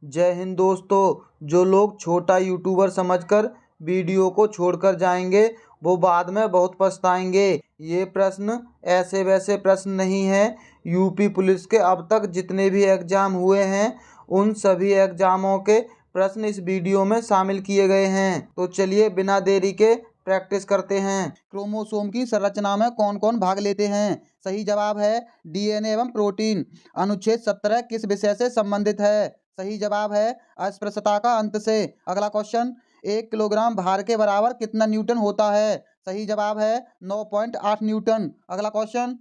जय हिंद दोस्तों। जो लोग छोटा यूट्यूबर समझकर वीडियो को छोड़कर जाएंगे वो बाद में बहुत पछताएंगे। ये प्रश्न ऐसे वैसे प्रश्न नहीं है। यूपी पुलिस के अब तक जितने भी एग्जाम हुए हैं उन सभी एग्जामों के प्रश्न इस वीडियो में शामिल किए गए हैं। तो चलिए बिना देरी के प्रैक्टिस करते हैं। क्रोमोसोम की संरचना में कौन कौन भाग लेते हैं? सही जवाब है डीएनए एवं प्रोटीन। अनुच्छेद 17 किस विषय से संबंधित है? सही जवाब है अस्पृश्यता का अंत से। अगला क्वेश्चन, 1 किलोग्राम भार के बराबर कितना न्यूटन होता है? सही जवाब है 9.8 न्यूटन। अगला क्वेश्चन,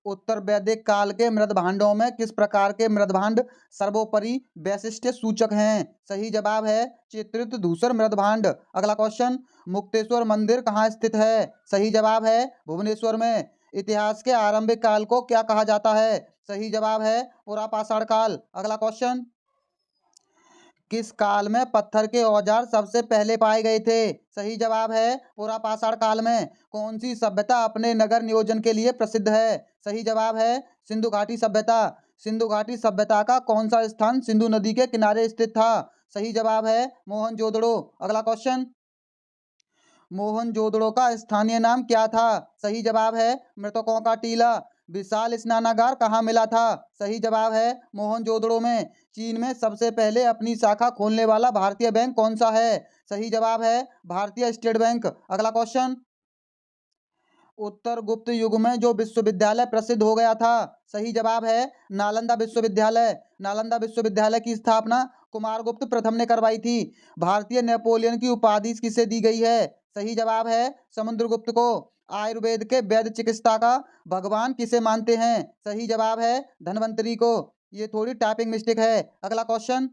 उत्तर वैदिक काल के मृदभांडों में किस प्रकार के मृदभांड सर्वोपरि वैशिष्ट्य सूचक हैं? सही जवाब है चित्रित धूसर मृदभांड। अगला क्वेश्चन, मुक्तेश्वर मंदिर कहाँ स्थित है? सही जवाब है भुवनेश्वर में। इतिहास के आरंभिक काल को क्या कहा जाता है? सही जवाब है पुरापाषाण काल। अगला क्वेश्चन, किस काल में पत्थर के औजार सबसे पहले पाए गए थे? सही जवाब है पुरापाषाण काल में। कौन सी सभ्यता अपने नगर नियोजन के लिए प्रसिद्ध है? सही जवाब है सिंधु घाटी सभ्यता। सिंधु घाटी सभ्यता का कौन सा स्थान सिंधु नदी के किनारे स्थित था? सही जवाब है मोहनजोदड़ो। अगला क्वेश्चन, मोहनजोदड़ो का स्थानीय नाम क्या था? सही जवाब है मृतकों का टीला। विशाल स्नानागार कहाँ मिला था? सही जवाब है मोहनजोदड़ो में। चीन में सबसे पहले अपनी शाखा खोलने वाला भारतीय बैंक कौन सा है? सही जवाब है भारतीय स्टेट बैंक। अगला क्वेश्चन, उत्तर गुप्त युग में जो विश्वविद्यालय प्रसिद्ध हो गया था? सही जवाब है नालंदा विश्वविद्यालय। नालंदा विश्वविद्यालय की स्थापना कुमारगुप्त प्रथम ने करवाई थी। भारतीय नेपोलियन की उपाधि किसे दी गई है? सही जवाब है समुद्रगुप्त को। आयुर्वेद के वैद्य चिकित्सा का भगवान किसे मानते हैं? सही जवाब है धन्वंतरी को। ये थोड़ी टाइपिंग मिस्टेक है। अगला क्वेश्चन,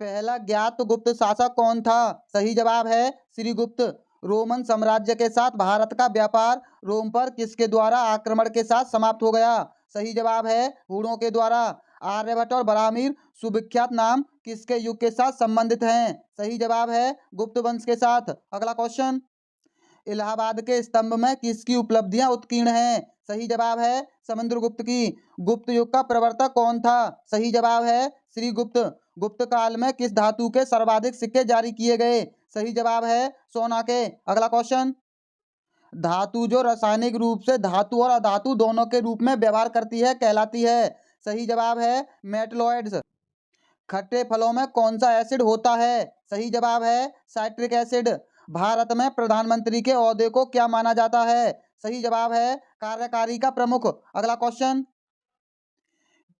पहला ज्ञात गुप्त शासक कौन था? सही जवाब है श्रीगुप्त। रोमन साम्राज्य के साथ भारत का व्यापार रोम पर किसके द्वारा आक्रमण के साथ समाप्त हो गया? सही जवाब है हूणों के द्वारा। आर्यभट्ट और बरामीर सुविख्यात नाम किसके युग के साथ संबंधित हैं? सही जवाब है गुप्त वंश के साथ। अगला क्वेश्चन, इलाहाबाद के स्तंभ में किसकी उपलब्धियां उत्कीर्ण हैं? सही जवाब है समुद्रगुप्त की। गुप्त युग का प्रवर्तक कौन था? सही जवाब है श्रीगुप्त। गुप्त काल में किस धातु के सर्वाधिक सिक्के जारी किए गए? सही जवाब है सोना के। अगला क्वेश्चन, धातु जो रासायनिक रूप से धातु और अधातु दोनों के रूप में व्यवहार करती है कहलाती है? सही जवाब है मेटलॉइड्स। खट्टे फलों में कौन सा एसिड होता है? सही जवाब है साइट्रिक एसिड। भारत में प्रधानमंत्री के ओहदे को क्या माना जाता है? सही जवाब है कार्यकारी का प्रमुख। अगला क्वेश्चन,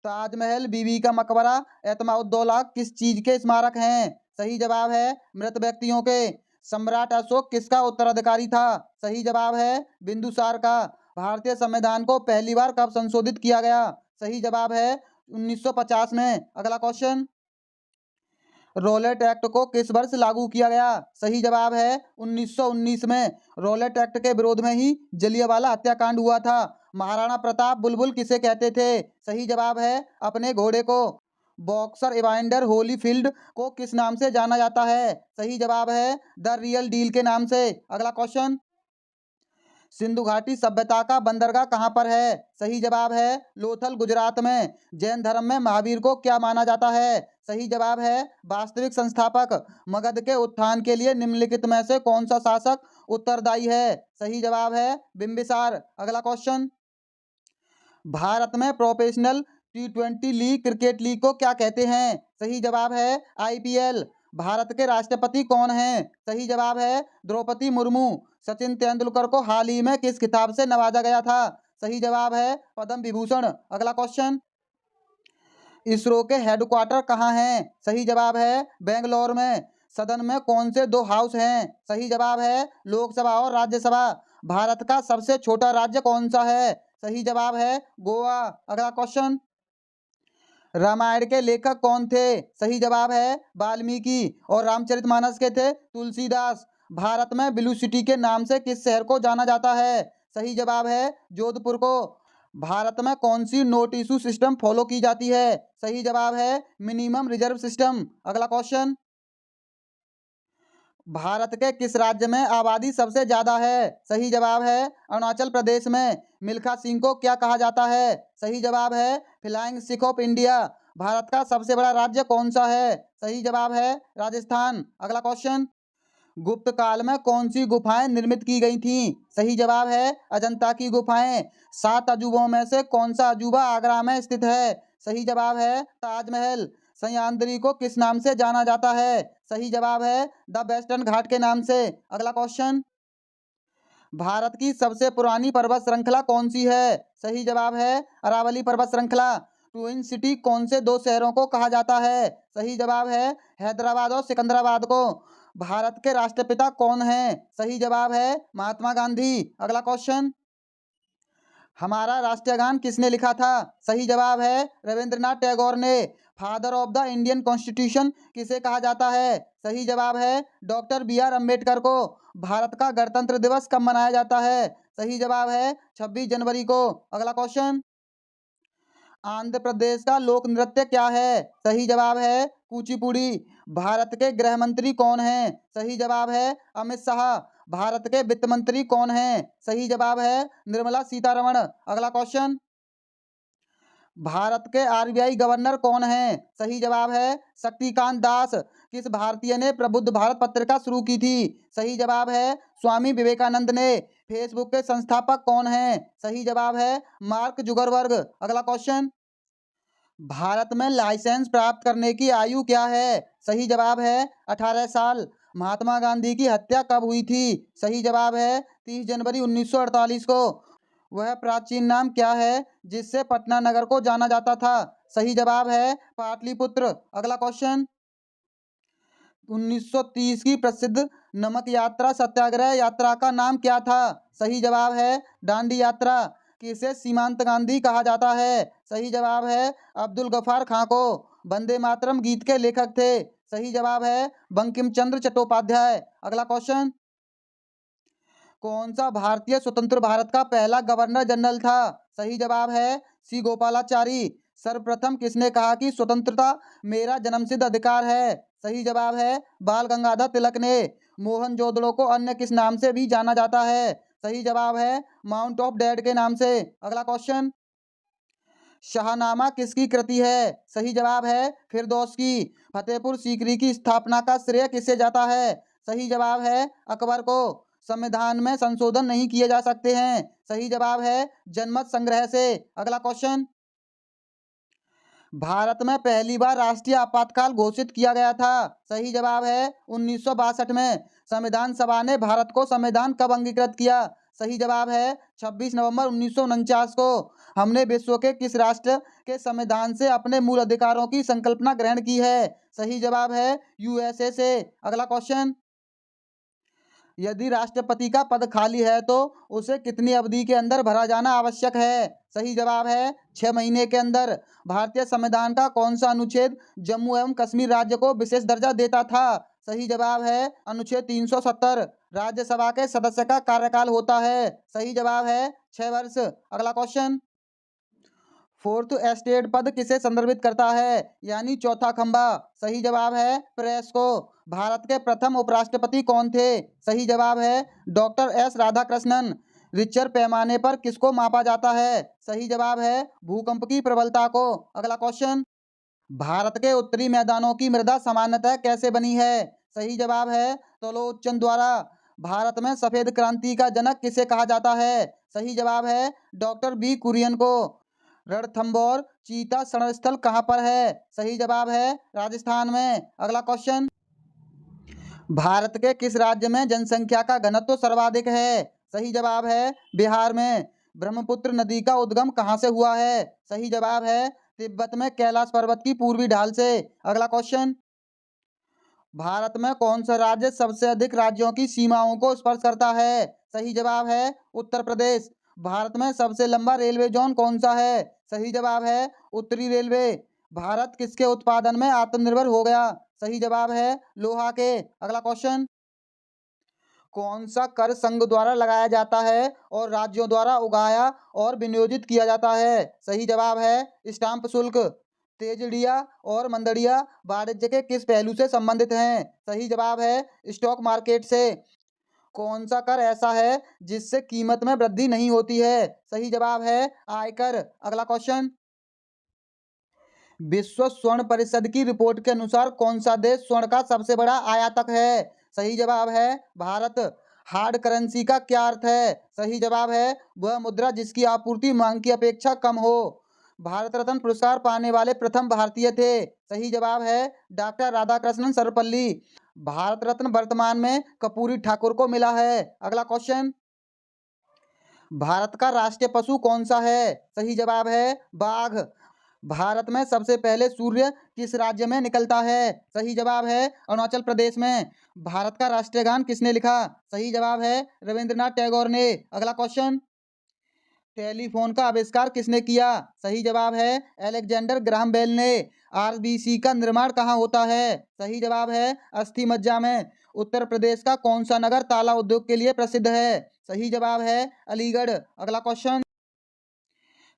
ताजमहल, बीबी का मकबरा, एतमाउद्दौला किस चीज के स्मारक हैं? सही जवाब है मृत व्यक्तियों के। सम्राट अशोक किसका उत्तराधिकारी था? सही जवाब है बिंदुसार का। भारतीय संविधान को पहली बार कब संशोधित किया गया? सही जवाब है 1950 में। अगला क्वेश्चन, रोलेट एक्ट को किस वर्ष लागू किया गया? सही जवाब है 1919 में। रोलेट एक्ट के विरोध में ही जलियांवाला हत्याकांड हुआ था। महाराणा प्रताप बुलबुल किसे कहते थे? सही जवाब है अपने घोड़े को। बॉक्सर इवांडर होलीफील्ड को किस नाम से जाना जाता है? सही जवाब है द रियल डील के नाम से। अगला क्वेश्चन, सिंधु घाटी सभ्यता का बंदरगाह कहाँ पर है? सही जवाब है लोथल गुजरात में। जैन धर्म में महावीर को क्या माना जाता है? सही जवाब है वास्तविक संस्थापक। मगध के उत्थान के लिए निम्नलिखित में से कौन सा शासक उत्तरदायी है? सही जवाब है बिंबिसार। अगला क्वेश्चन, भारत में professional T20 league cricket league को क्या कहते हैं? सही जवाब है IPL। भारत के राष्ट्रपति कौन हैं? सही जवाब है द्रौपदी मुर्मू। सचिन तेंदुलकर को हाल ही में किस खिताब से नवाजा गया था? सही जवाब है पद्म विभूषण। अगला क्वेश्चन, इसरो के हेडक्वार्टर कहाँ हैं? सही जवाब है बेंगलोर में। सदन में कौन से दो हाउस हैं? सही जवाब है लोकसभा और राज्यसभा। भारत का सबसे छोटा राज्य कौन सा है? सही जवाब है गोवा। अगला क्वेश्चन, रामायण के लेखक कौन थे? सही जवाब है वाल्मीकि। और रामचरितमानस के थे तुलसीदास। भारत में ब्लू सिटी के नाम से किस शहर को जाना जाता है? सही जवाब है जोधपुर को। भारत में कौन सी नोट इशू सिस्टम फॉलो की जाती है? सही जवाब है मिनिमम रिजर्व सिस्टम। अगला क्वेश्चन, भारत के किस राज्य में आबादी सबसे ज्यादा है? सही जवाब है अरुणाचल प्रदेश में। मिल्खा सिंह को क्या कहा जाता है? सही जवाब है flying Sikh of India. Bharat का सबसे बड़ा राज्य कौन सा है? सही जवाब है राजस्थान। अगला क्वेश्चन, गुप्त काल में कौन सी गुफाएं निर्मित की गई थीं? सही जवाब है अजंता की गुफाएं। 7 अजूबों में से कौन सा अजूबा आगरा में स्थित है? सही जवाब है ताजमहल। सह्याद्री को किस नाम से जाना जाता है? सही जवाब है द वेस्टर्न घाट के नाम से। अगला क्वेश्चन, भारत की सबसे पुरानी पर्वत श्रृंखला कौन सी है? सही जवाब है अरावली पर्वत श्रृंखला। ट्विन सिटी कौन से दो शहरों को कहा जाता है? सही जवाब है हैदराबाद और सिकंदराबाद को। भारत के राष्ट्रपिता कौन हैं? सही जवाब है महात्मा गांधी। अगला क्वेश्चन, हमारा राष्ट्रीय गान किसने लिखा था? सही जवाब है रविंद्रनाथ टैगोर ने। Father of the Indian constitution किसे कहा जाता है? सही जवाब है डॉक्टर बी आर अम्बेडकर को। भारत का गणतंत्र दिवस कब मनाया जाता है? सही जवाब है 26 जनवरी को। अगला क्वेश्चन, आंध्र प्रदेश का लोक नृत्य क्या है? सही जवाब है कुचिपुड़ी। भारत के गृह मंत्री कौन हैं? सही जवाब है अमित शाह। भारत के वित्त मंत्री कौन हैं? सही जवाब है निर्मला सीतारमण। अगला क्वेश्चन, भारत के आरबीआई गवर्नर कौन हैं? सही जवाब है शक्तिकांत दास। किस भारतीय ने प्रबुद्ध भारत पत्रिका शुरू की थी? सही जवाब है स्वामी विवेकानंद ने। फेसबुक के संस्थापक कौन हैं? सही जवाब है मार्क जुगरबर्ग। अगला क्वेश्चन, भारत में लाइसेंस प्राप्त करने की आयु क्या है? सही जवाब है 18 साल। महात्मा गांधी की हत्या कब हुई थी? सही जवाब है 30 जनवरी 1948 को। वह प्राचीन नाम क्या है जिससे पटना नगर को जाना जाता था? सही जवाब है पाटलिपुत्र। अगला क्वेश्चन, 1930 की प्रसिद्ध नमक यात्रा सत्याग्रह यात्रा का नाम क्या था? सही जवाब है दांडी यात्रा। किसे सीमांत गांधी कहा जाता है? सही जवाब है अब्दुल गफार खां को। वंदे मातरम गीत के लेखक थे? सही जवाब है बंकिम चंद्र चट्टोपाध्याय। अगला क्वेश्चन, कौन सा भारतीय स्वतंत्र भारत का पहला गवर्नर जनरल था? सही जवाब है सी गोपालाचारी। सर्वप्रथम किसने कहा कि स्वतंत्रता मेरा जन्मसिद्ध अधिकार है? सही जवाब है बाल गंगाधर तिलक ने। मोहनजोदड़ो को अन्य किस नाम से भी जाना जाता है? सही जवाब है माउंट ऑफ डेड के नाम से। अगला क्वेश्चन, शाहनामा किसकी कृति है? सही जवाब है फिरदौस की। फतेहपुर सीकरी की स्थापना का श्रेय किसे जाता है? सही जवाब है अकबर को। संविधान में संशोधन नहीं किए जा सकते हैं? सही जवाब है जनमत संग्रह से। अगला क्वेश्चन, भारत में पहली बार राष्ट्रीय आपातकाल घोषित किया गया था? सही जवाब है 1962 में। संविधान सभा ने भारत को संविधान कब अंगीकृत किया? सही जवाब है 26 नवंबर 1949 को। हमने विश्व के किस राष्ट्र के संविधान से अपने मूल अधिकारों की संकल्पना ग्रहण की है? सही जवाब है यूएसए से। अगला क्वेश्चन, यदि राष्ट्रपति का पद खाली है तो उसे कितनी अवधि के अंदर भरा जाना आवश्यक है? सही जवाब है 6 महीने के अंदर। भारतीय संविधान का कौन सा अनुच्छेद जम्मू एवं कश्मीर राज्य को विशेष दर्जा देता था? सही जवाब है अनुच्छेद 370। राज्यसभा के सदस्य का कार्यकाल होता है? सही जवाब है 6 वर्ष। अगला क्वेश्चन, फोर्थ एस्टेट पद किसे संदर्भित करता है? यानी चौथा खंबा। सही जवाब है प्रेस को। भारत के प्रथम उपराष्ट्रपति कौन थे? सही जवाब है डॉक्टर एस राधाकृष्णन। रिक्टर पैमाने पर किसको मापा जाता है? सही जवाब है भूकंप की प्रबलता को। अगला क्वेश्चन, भारत के उत्तरी मैदानों की मृदा सामान्यतः कैसे बनी है? सही जवाब है तलोचन द्वारा। भारत में सफेद क्रांति का जनक किसे कहा जाता है? सही जवाब है डॉक्टर बी कुरियन को। रणथंभौर चीता शरण स्थल कहाँ पर है? सही जवाब है राजस्थान में। अगला क्वेश्चन, भारत के किस राज्य में जनसंख्या का घनत्व सर्वाधिक है? सही जवाब है बिहार में। ब्रह्मपुत्र नदी का उद्गम कहाँ से हुआ है? सही जवाब है तिब्बत में कैलाश पर्वत की पूर्वी ढाल से। अगला क्वेश्चन, भारत में कौन सा राज्य सबसे अधिक राज्यों की सीमाओं को स्पर्श करता है? सही जवाब है उत्तर प्रदेश। भारत में सबसे लंबा रेलवे जोन कौन सा है? सही जवाब है उत्तरी रेलवे। भारत किसके उत्पादन में आत्मनिर्भर हो गया? सही जवाब है लोहा के। अगला क्वेश्चन, कौन सा कर संघ द्वारा लगाया जाता है और राज्यों द्वारा उगाया और विनियोजित किया जाता है? सही जवाब है स्टाम्प शुल्क। तेजड़िया और मंदड़िया वाणिज्य के किस पहलू से संबंधित हैं? सही जवाब है स्टॉक मार्केट से। कौन सा कर ऐसा है जिससे कीमत में वृद्धि नहीं होती है? सही जवाब है आयकर। अगला क्वेश्चन, विश्व स्वर्ण परिषद की रिपोर्ट के अनुसार कौन सा देश स्वर्ण का सबसे बड़ा आयातक है? सही जवाब है भारत। हार्ड करेंसी का क्या अर्थ है? सही जवाब है वह मुद्रा जिसकी आपूर्ति मांग की अपेक्षा कम हो। भारत रत्न पुरस्कार पाने वाले प्रथम भारतीय थे। सही जवाब है डॉक्टर राधाकृष्णन सर्वपल्ली। भारत रत्न वर्तमान में कर्पूरी ठाकुर को मिला है। अगला क्वेश्चन, भारत का राष्ट्रीय पशु कौन सा है? सही जवाब है बाघ। भारत में सबसे पहले सूर्य किस राज्य में निकलता है? सही जवाब है अरुणाचल प्रदेश में। भारत का राष्ट्रीय गान किसने लिखा? सही जवाब है रविंद्रनाथ टैगोर ने। अगला क्वेश्चन, टेलीफोन का आविष्कार किसने किया? सही जवाब है अलेक्जेंडर ग्राहम बेल ने। आरबीसी का निर्माण कहाँ होता है? सही जवाब है अस्थि मज्जा में। उत्तर प्रदेश का कौन सा नगर ताला उद्योग के लिए प्रसिद्ध है? सही जवाब है अलीगढ़। अगला क्वेश्चन,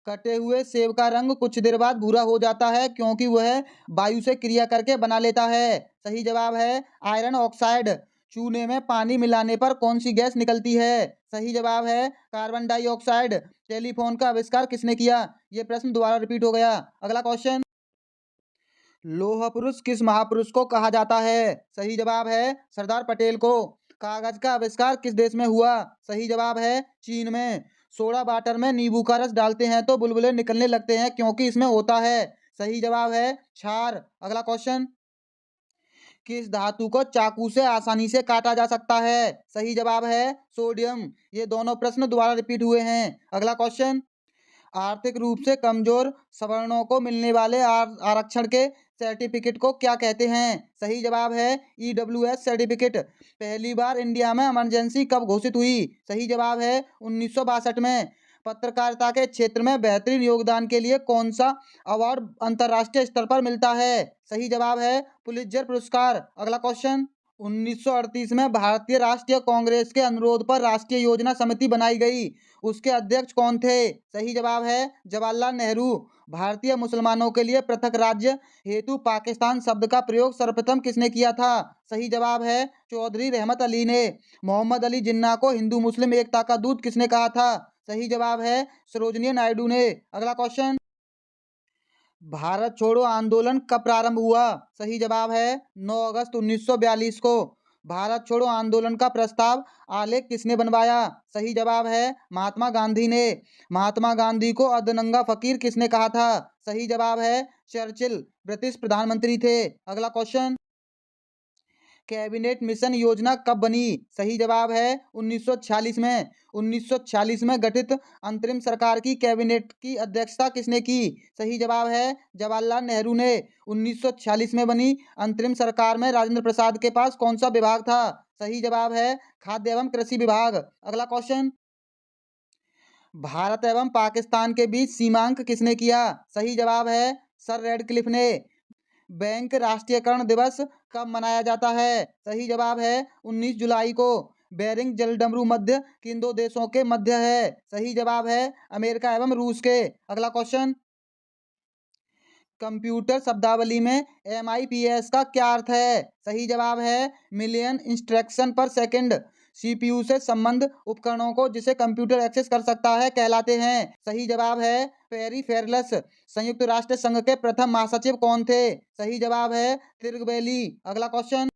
कटे हुए सेब का रंग कुछ देर बाद भूरा हो जाता है क्योंकि वह वायु से क्रिया करके बना लेता है। सही जवाब है आयरन ऑक्साइड। चूने में पानी मिलाने पर कौन सी गैस निकलती है? सही जवाब है कार्बन डाइऑक्साइड। टेलीफोन का आविष्कार किसने किया? ये प्रश्न दोबारा रिपीट हो गया। अगला क्वेश्चन, लोह पुरुष किस महापुरुष को कहा जाता है? सही जवाब है सरदार पटेल को। कागज का आविष्कार किस देश में हुआ? सही जवाब है चीन में। सोडा वाटर में नींबू का रस डालते हैं तो बुलबुले निकलने लगते हैं क्योंकि इसमें होता है। सही जवाब है क्षार। अगला क्वेश्चन, किस धातु को चाकू से आसानी से काटा जा सकता है? सही जवाब है सोडियम। ये दोनों प्रश्न दोबारा रिपीट हुए हैं। अगला क्वेश्चन, आर्थिक रूप से कमजोर सवर्णों को मिलने वाले आरक्षण के सर्टिफिकेट को क्या कहते हैं? सही जवाब है ईडब्ल्यूएस सर्टिफिकेट। पहली बार इंडिया में इमरजेंसी कब घोषित हुई? सही जवाब है 1962 में। पत्रकारिता के क्षेत्र में बेहतरीन योगदान के लिए कौन सा अवार्ड अंतर्राष्ट्रीय स्तर पर मिलता है? सही जवाब है पुलित्जर पुरस्कार। अगला क्वेश्चन, 1938 में भारतीय राष्ट्रीय कांग्रेस के अनुरोध पर राष्ट्रीय योजना समिति बनाई गई। उसके अध्यक्ष कौन थे? सही जवाब है जवाहरलाल नेहरू। भारतीय मुसलमानों के लिए पृथक राज्य हेतु पाकिस्तान शब्द का प्रयोग सर्वप्रथम किसने किया था? सही जवाब है चौधरी रहमत अली ने। मोहम्मद अली जिन्ना को हिंदू मुस्लिम एकता का दूत किसने कहा था? सही जवाब है सरोजिनी नायडू ने। अगला क्वेश्चन, भारत छोड़ो आंदोलन कब प्रारंभ हुआ? सही जवाब है 9 अगस्त 1942 को। भारत छोड़ो आंदोलन का प्रस्ताव आलेख किसने बनवाया? सही जवाब है महात्मा गांधी ने। महात्मा गांधी को अर्धनंगा फकीर किसने कहा था? सही जवाब है चर्चिल, ब्रिटिश प्रधानमंत्री थे। अगला क्वेश्चन, कैबिनेट मिशन योजना कब बनी? सही जवाब है 1946 में। 1946 में गठित अंतरिम सरकार की कैबिनेट की अध्यक्षता किसने की? सही जवाब है जवाहरलाल नेहरू ने। 1946 में बनी अंतरिम सरकार में राजेंद्र प्रसाद के पास कौन सा विभाग था? सही जवाब है खाद्य एवं कृषि विभाग। अगला क्वेश्चन, भारत एवं पाकिस्तान के बीच सीमांक किसने किया? सही जवाब है सर रेडक्लिफ ने। बैंक राष्ट्रीयकरण दिवस कब मनाया जाता है? सही जवाब है 19 जुलाई को। बेरिंग जलडमरू मध्य किन दो देशों के मध्य है? सही जवाब है अमेरिका एवं रूस के। अगला क्वेश्चन, कंप्यूटर शब्दावली में MIPS का क्या अर्थ है? सही जवाब है मिलियन इंस्ट्रक्शन पर सेकंड। CPU से संबंध उपकरणों को जिसे कंप्यूटर एक्सेस कर सकता है कहलाते हैं। सही जवाब है पेरिफेरल्स। संयुक्त राष्ट्र संघ के प्रथम महासचिव कौन थे? सही जवाब है तिरुगवेली। अगला क्वेश्चन,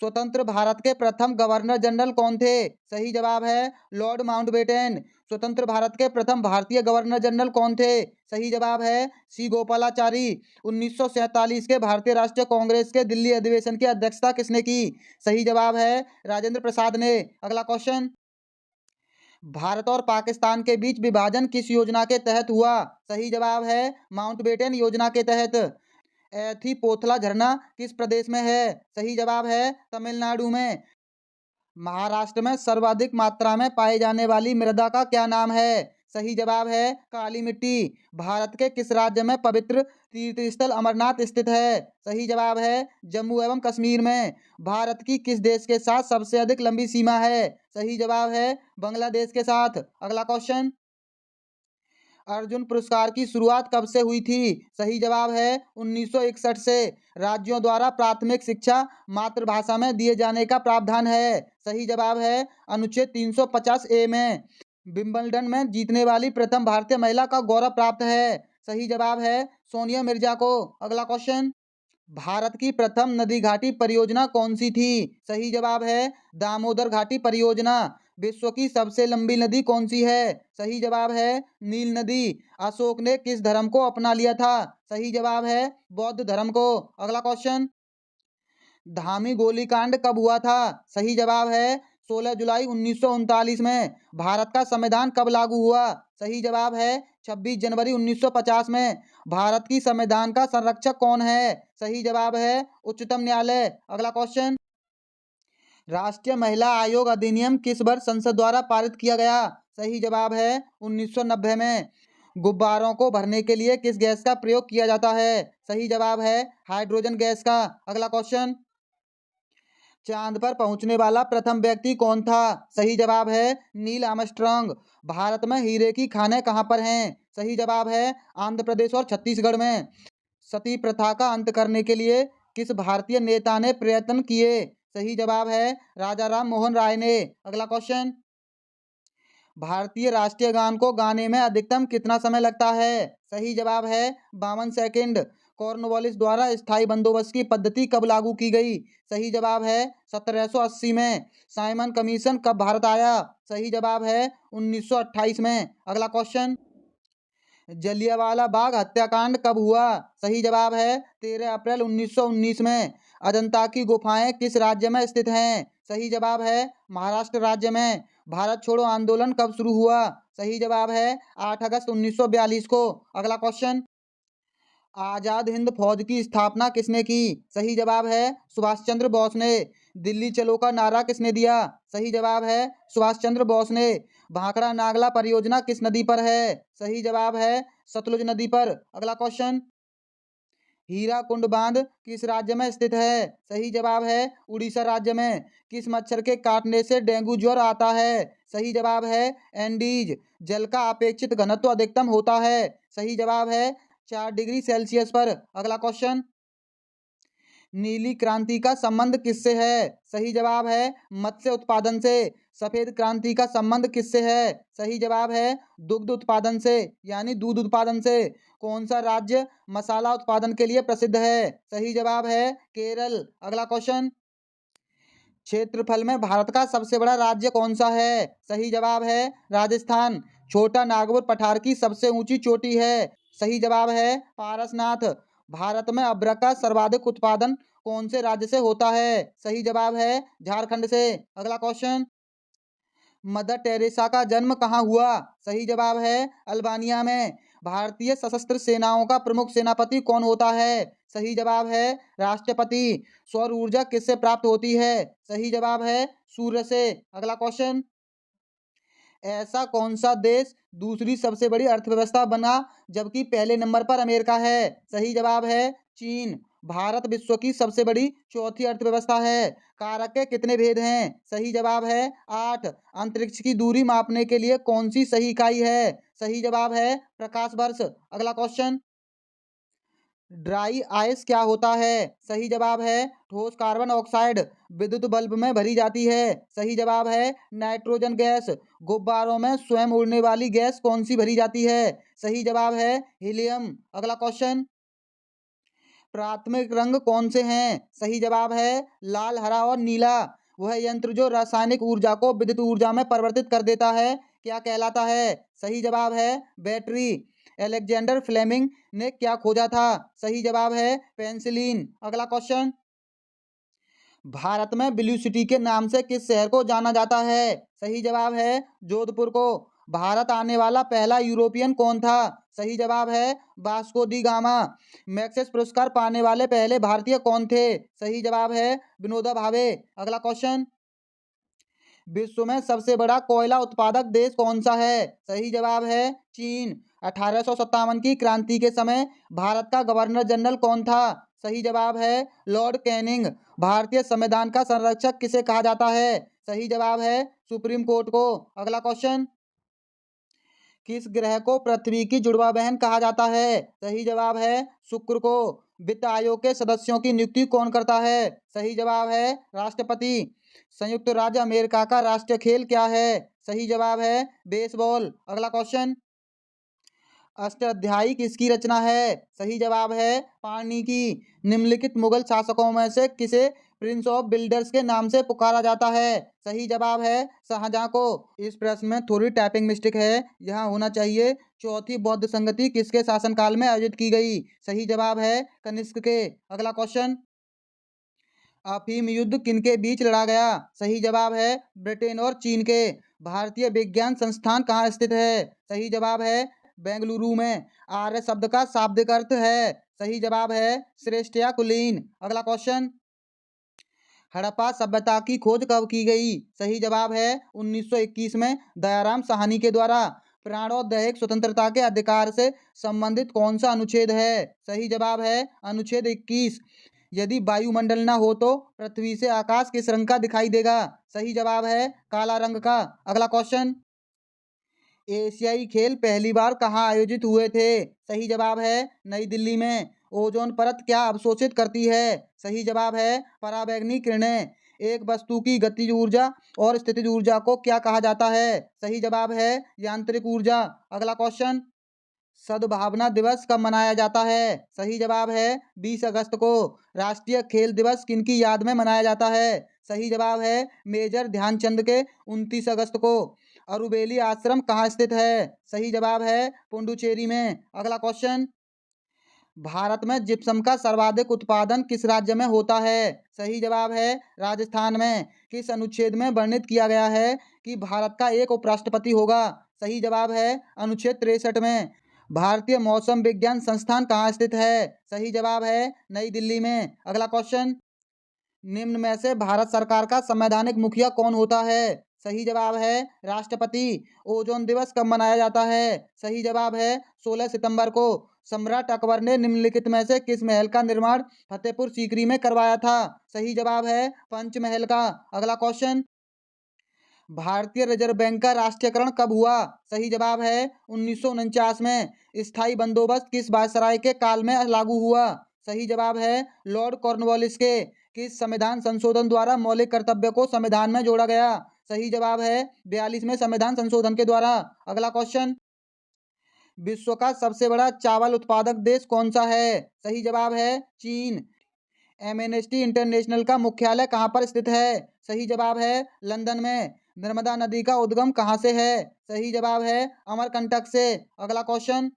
स्वतंत्र भारत के प्रथम गवर्नर जनरल कौन थे? सही जवाब है लॉर्ड माउंटबेटन। स्वतंत्र भारत के प्रथम भारतीय गवर्नर जनरल कौन थे? सही जवाब है सी गोपालाचारी। 1947 के भारतीय राष्ट्रीय कांग्रेस के दिल्ली अधिवेशन की अध्यक्षता किसने की? सही जवाब है राजेंद्र प्रसाद ने। अगला क्वेश्चन, भारत और पाकिस्तान के बीच विभाजन किस योजना के तहत हुआ? सही जवाब है माउंटबेटन योजना के तहत। एथिपोथला झरना किस प्रदेश में है? सही जवाब है तमिलनाडु में। महाराष्ट्र में सर्वाधिक मात्रा में पाई जाने वाली मृदा का क्या नाम है? सही जवाब है काली मिट्टी। भारत के किस राज्य में पवित्र तीर्थस्थल अमरनाथ स्थित है? सही जवाब है जम्मू एवं कश्मीर में। भारत की किस देश के साथ सबसे अधिक लंबी सीमा है? सही जवाब है बांग्लादेश के साथ। अगला क्वेश्चन, अर्जुन पुरस्कार की शुरुआत कब से हुई थी? सही जवाब है 1961 से। राज्यों द्वारा प्राथमिक शिक्षा मातृभाषा में दिए जाने का प्रावधान है। सही जवाब है अनुच्छेद 350A में। विंबलडन में जीतने वाली प्रथम भारतीय महिला का गौरव प्राप्त है? सही जवाब है सोनिया मिर्जा को। अगला क्वेश्चन, भारत की प्रथम नदी घाटी परियोजना कौन सी थी? सही जवाब है दामोदर घाटी परियोजना। विश्व की सबसे लंबी नदी कौन सी है? सही जवाब है नील नदी। अशोक ने किस धर्म को अपना लिया था? सही जवाब है बौद्ध धर्म को। अगला क्वेश्चन, धामी गोलीकांड कब हुआ था? सही जवाब है 16 जुलाई 1939 में। भारत का संविधान कब लागू हुआ? सही जवाब है 26 जनवरी 1950 में। भारत की संविधान का संरक्षक कौन है? सही जवाब है उच्चतम न्यायालय। अगला क्वेश्चन, राष्ट्रीय महिला आयोग अधिनियम किस वर्ष संसद द्वारा पारित किया गया? सही जवाब है 1990 में। गुब्बारों को भरने के लिए किस गैस का प्रयोग किया जाता है? सही जवाब है हाइड्रोजन गैस का। अगला क्वेश्चन, चांद पर पहुंचने वाला प्रथम व्यक्ति कौन था? सही जवाब है नील आर्मस्ट्रांग। भारत में हीरे की खानें कहाँ पर हैं? सही जवाब है आंध्र प्रदेश और छत्तीसगढ़ में। सती प्रथा का अंत करने के लिए किस भारतीय नेता ने प्रयत्न किए? सही जवाब है राजा राम मोहन राय ने। अगला क्वेश्चन, भारतीय राष्ट्रीय गान को गाने में अधिकतम कितना समय लगता है? सही जवाब है 52 सेकंड। कॉर्नवालिस द्वारा स्थायी बंदोबस्त की पद्धति कब लागू की गई? सही जवाब है 1780 में। साइमन कमीशन कब भारत आया? सही जवाब है 1928 में। अगला क्वेश्चन, जलियांवाला बाग हत्याकांड कब हुआ? सही जवाब है 13 अप्रैल 1919 में। अजंता की गुफाएं किस राज्य में स्थित हैं? सही जवाब है महाराष्ट्र राज्य में। भारत छोड़ो आंदोलन कब शुरू हुआ? सही जवाब है 8 अगस्त 1942 को। अगला क्वेश्चन, आजाद हिंद फौज की स्थापना किसने की? सही जवाब है सुभाष चंद्र बोस ने। दिल्ली चलो का नारा किसने दिया? सही जवाब है सुभाष चंद्र बोस ने। भाखड़ा नागला परियोजना किस नदी पर है? सही जवाब है सतलुज नदी पर। अगला क्वेश्चन, हीराकुंड बांध किस राज्य में स्थित है? सही जवाब है उड़ीसा राज्य में। किस मच्छर के काटने से डेंगू ज्वर आता है? सही जवाब है एंडीज। जल का अपेक्षित घनत्व अधिकतम होता है? सही जवाब है 4 डिग्री सेल्सियस पर। अगला क्वेश्चन, नीली क्रांति का संबंध किससे है? सही जवाब है मत्स्य उत्पादन से। सफेद क्रांति का संबंध किससे है? सही जवाब है दुग्ध उत्पादन से, यानी दूध उत्पादन से। कौन सा राज्य मसाला उत्पादन के लिए प्रसिद्ध है? सही जवाब है केरल। अगला क्वेश्चन, क्षेत्रफल में भारत का सबसे बड़ा राज्य कौन सा है? सही जवाब है राजस्थान। छोटा नागपुर पठार की सबसे ऊंची चोटी है? सही जवाब है पारसनाथ। भारत में अदरक का सर्वाधिक उत्पादन कौन से राज्य से होता है? सही जवाब है झारखंड से। अगला क्वेश्चन, मदर टेरेसा का जन्म कहाँ हुआ? सही जवाब है अल्बानिया में। भारतीय सशस्त्र सेनाओं का प्रमुख सेनापति कौन होता है? सही जवाब है राष्ट्रपति। सौर ऊर्जा किससे प्राप्त होती है? सही जवाब है सूर्य से। अगला क्वेश्चन, ऐसा कौन सा देश दूसरी सबसे बड़ी अर्थव्यवस्था बना जबकि पहले नंबर पर अमेरिका है? सही जवाब है चीन। भारत विश्व की सबसे बड़ी चौथी अर्थव्यवस्था है। कारक के कितने भेद हैं? सही जवाब है 8। अंतरिक्ष की दूरी मापने के लिए कौन सी सही इकाई है? सही जवाब है प्रकाश वर्ष। अगला क्वेश्चन, ड्राई आइस क्या होता है? सही जवाब है ठोस कार्बन ऑक्साइड। विद्युत बल्ब में भरी जाती है? सही जवाब है नाइट्रोजन गैस। गुब्बारों में स्वयं उड़ने वाली गैस कौन सी भरी जाती है? सही जवाब है हीलियम। अगला क्वेश्चन, प्राथमिक रंग कौन से हैं? सही जवाब है लाल, हरा और नीला। वह यंत्र जो रासायनिक ऊर्जा को विद्युत ऊर्जा में परिवर्तित कर देता है क्या कहलाता है? सही जवाब है बैटरी। अलेक्जेंडर फ्लेमिंग ने क्या खोजा था? सही जवाब है पेंसिलिन। अगला क्वेश्चन, भारत में ब्लू सिटी के नाम से किस शहर को जाना जाता है? सही जवाब है जोधपुर को। भारत आने वाला पहला यूरोपियन कौन था? सही जवाब है वास्को डी गामा। मैक्सेस पुरस्कार पाने वाले पहले भारतीय कौन थे? सही जवाब है विनोबा भावे। अगला क्वेश्चन, विश्व में सबसे बड़ा कोयला उत्पादक देश कौन सा है? सही जवाब है चीन। 1857 की क्रांति के समय भारत का गवर्नर जनरल कौन था? सही जवाब है लॉर्ड कैनिंग। भारतीय संविधान का संरक्षक किसे कहा जाता है? सही जवाब है सुप्रीम कोर्ट को। अगला क्वेश्चन, किस ग्रह को पृथ्वी की जुड़वा बहन कहा जाता है? सही जवाब है शुक्र को। वित्त आयोग के सदस्यों की नियुक्ति कौन करता है? सही जवाब है राष्ट्रपति। संयुक्त राज्य अमेरिका का राष्ट्रीय खेल क्या है? सही जवाब है बेसबॉल। अगला क्वेश्चन, अष्टाध्यायी किसकी रचना है? सही जवाब है पाणिनि की। निम्नलिखित मुगल शासकों में से किसे प्रिंस ऑफ बिल्डर्स के नाम से पुकारा जाता है? सही जवाब है शाहजहां को। इस प्रश्न में थोड़ी टाइपिंग मिस्टेक है, यहाँ होना चाहिए चौथी बौद्ध संगति किसके शासनकाल में आयोजित की गई? सही जवाब है कनिष्क के। अगला क्वेश्चन, अफीम युद्ध किनके बीच लड़ा गया? सही जवाब है ब्रिटेन और चीन के। भारतीय विज्ञान संस्थान कहाँ स्थित है? सही जवाब है बेंगलुरु में। आर्य शब्द का शाब्दिक अर्थ है? सही जवाब है श्रेष्ठ या कुलीन। अगला क्वेश्चन, हड़प्पा सभ्यता की खोज कब की गई? सही जवाब है 1921 में दयाराम साहनी के द्वारा। प्राणोदैहिक स्वतंत्रता के अधिकार से संबंधित कौन सा अनुच्छेद है? सही जवाब है अनुच्छेद 21। यदि वायुमंडल न हो तो पृथ्वी से आकाश किस रंग का दिखाई देगा? सही जवाब है काला रंग का। अगला क्वेश्चन, एशियाई खेल पहली बार कहाँ आयोजित हुए थे? सही जवाब है नई दिल्ली में। ओजोन परत क्या अवशोषित करती है? सही जवाब है पराबैंगनी किरणें। एक वस्तु की गतिज ऊर्जा और स्थितिज ऊर्जा को क्या कहा जाता है? सही जवाब है यांत्रिक ऊर्जा। अगला क्वेश्चन, सद्भावना दिवस कब मनाया जाता है? सही जवाब है 20 अगस्त को। राष्ट्रीय खेल दिवस किनकी याद में मनाया जाता है? सही जवाब है मेजर ध्यानचंद के 29 अगस्त को। अरुबेली आश्रम कहाँ स्थित है? सही जवाब है पुडुचेरी में। अगला क्वेश्चन, भारत में जिप्सम का सर्वाधिक उत्पादन किस राज्य में होता है? सही जवाब है राजस्थान में। किस अनुच्छेद में वर्णित किया गया है कि भारत का एक उपराष्ट्रपति होगा? सही जवाब है अनुच्छेद 63 में। भारतीय मौसम विज्ञान संस्थान कहाँ स्थित है? सही जवाब है नई दिल्ली में। अगला क्वेश्चन, निम्न में से भारत सरकार का संवैधानिक मुखिया कौन होता है? सही जवाब है राष्ट्रपति। ओजोन दिवस कब मनाया जाता है? सही जवाब है 16 सितंबर को। सम्राट अकबर ने निम्नलिखित में से किस महल का निर्माण फतेहपुर सीकरी में करवाया था? सही जवाब है पंचमहल का। अगला क्वेश्चन, भारतीय रिजर्व बैंक का राष्ट्रीयकरण कब हुआ? सही जवाब है 1949 में। स्थायी बंदोबस्त किस वायसराय के काल में लागू हुआ? सही जवाब है लॉर्ड कॉर्नवालिस के। किस संविधान संशोधन द्वारा मौलिक कर्तव्य को संविधान में जोड़ा गया? सही जवाब है 42वें संविधान संशोधन के द्वारा। अगला क्वेश्चन, विश्व का सबसे बड़ा चावल उत्पादक देश कौन सा है? सही जवाब है चीन। एमनेस्टी इंटरनेशनल का मुख्यालय कहाँ पर स्थित है? सही जवाब है लंदन में। नर्मदा नदी का उद्गम कहाँ से है? सही जवाब है अमरकंटक से। अगला क्वेश्चन,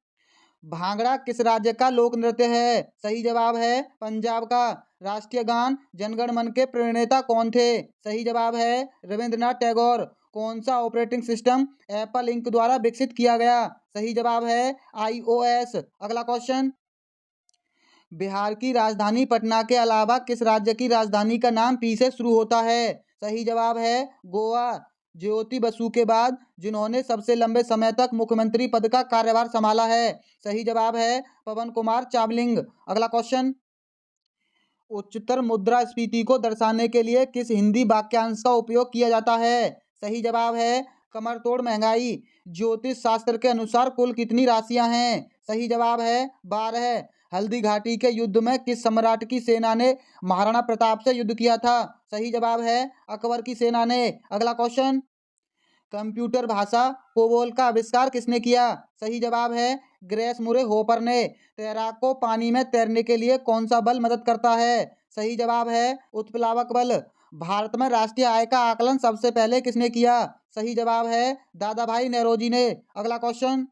भांगड़ा किस राज्य का लोक नृत्य है? सही जवाब है पंजाब का। राष्ट्रीय गान जनगण मन के प्रणेता कौन थे? सही जवाब है रविंद्रनाथ टैगोर। कौन सा ऑपरेटिंग सिस्टम एप्पल इंक द्वारा विकसित किया गया? सही जवाब है iOS। अगला क्वेश्चन, बिहार की राजधानी पटना के अलावा किस राज्य की राजधानी का नाम पी से शुरू होता है? सही जवाब है गोवा। ज्योति बसु के बाद जिन्होंने सबसे लंबे समय तक मुख्यमंत्री पद का कार्यभार संभाला है? सही जवाब है पवन कुमार चावलिंग। अगला क्वेश्चन, उच्चतर मुद्रास्फीति को दर्शाने के लिए किस हिंदी वाक्यांश का उपयोग किया जाता है? सही जवाब है कमर तोड़ महंगाई। ज्योतिष शास्त्र के अनुसार कुल कितनी राशियां हैं? सही जवाब है 12। हल्दी घाटी के युद्ध में किस सम्राट की सेना ने महाराणा प्रताप से युद्ध किया था? सही जवाब है अकबर की सेना ने। अगला क्वेश्चन, कंप्यूटर भाषा कोबोल का आविष्कार किसने किया? सही जवाब है ग्रेस मुरे होपर ने। तैराक को पानी में तैरने के लिए कौन सा बल मदद करता है? सही जवाब है उत्प्लावक बल। भारत में राष्ट्रीय आय का आकलन सबसे पहले किसने किया? सही जवाब है दादा भाई नेरोजी ने। अगला क्वेश्चन,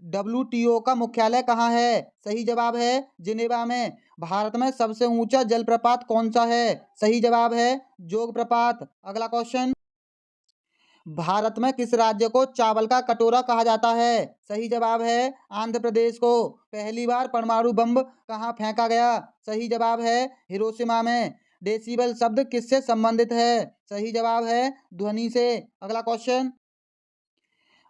WTO का मुख्यालय कहाँ है? सही जवाब है जिनेवा में। भारत में सबसे ऊंचा जलप्रपात कौन सा है? सही जवाब है जोग प्रपात। अगला क्वेश्चन, भारत में किस राज्य को चावल का कटोरा कहा जाता है? सही जवाब है आंध्र प्रदेश को। पहली बार परमाणु बम कहाँ फेंका गया? सही जवाब है हिरोशिमा में। डेसिबल शब्द किससे संबंधित है? सही जवाब है ध्वनि से। अगला क्वेश्चन,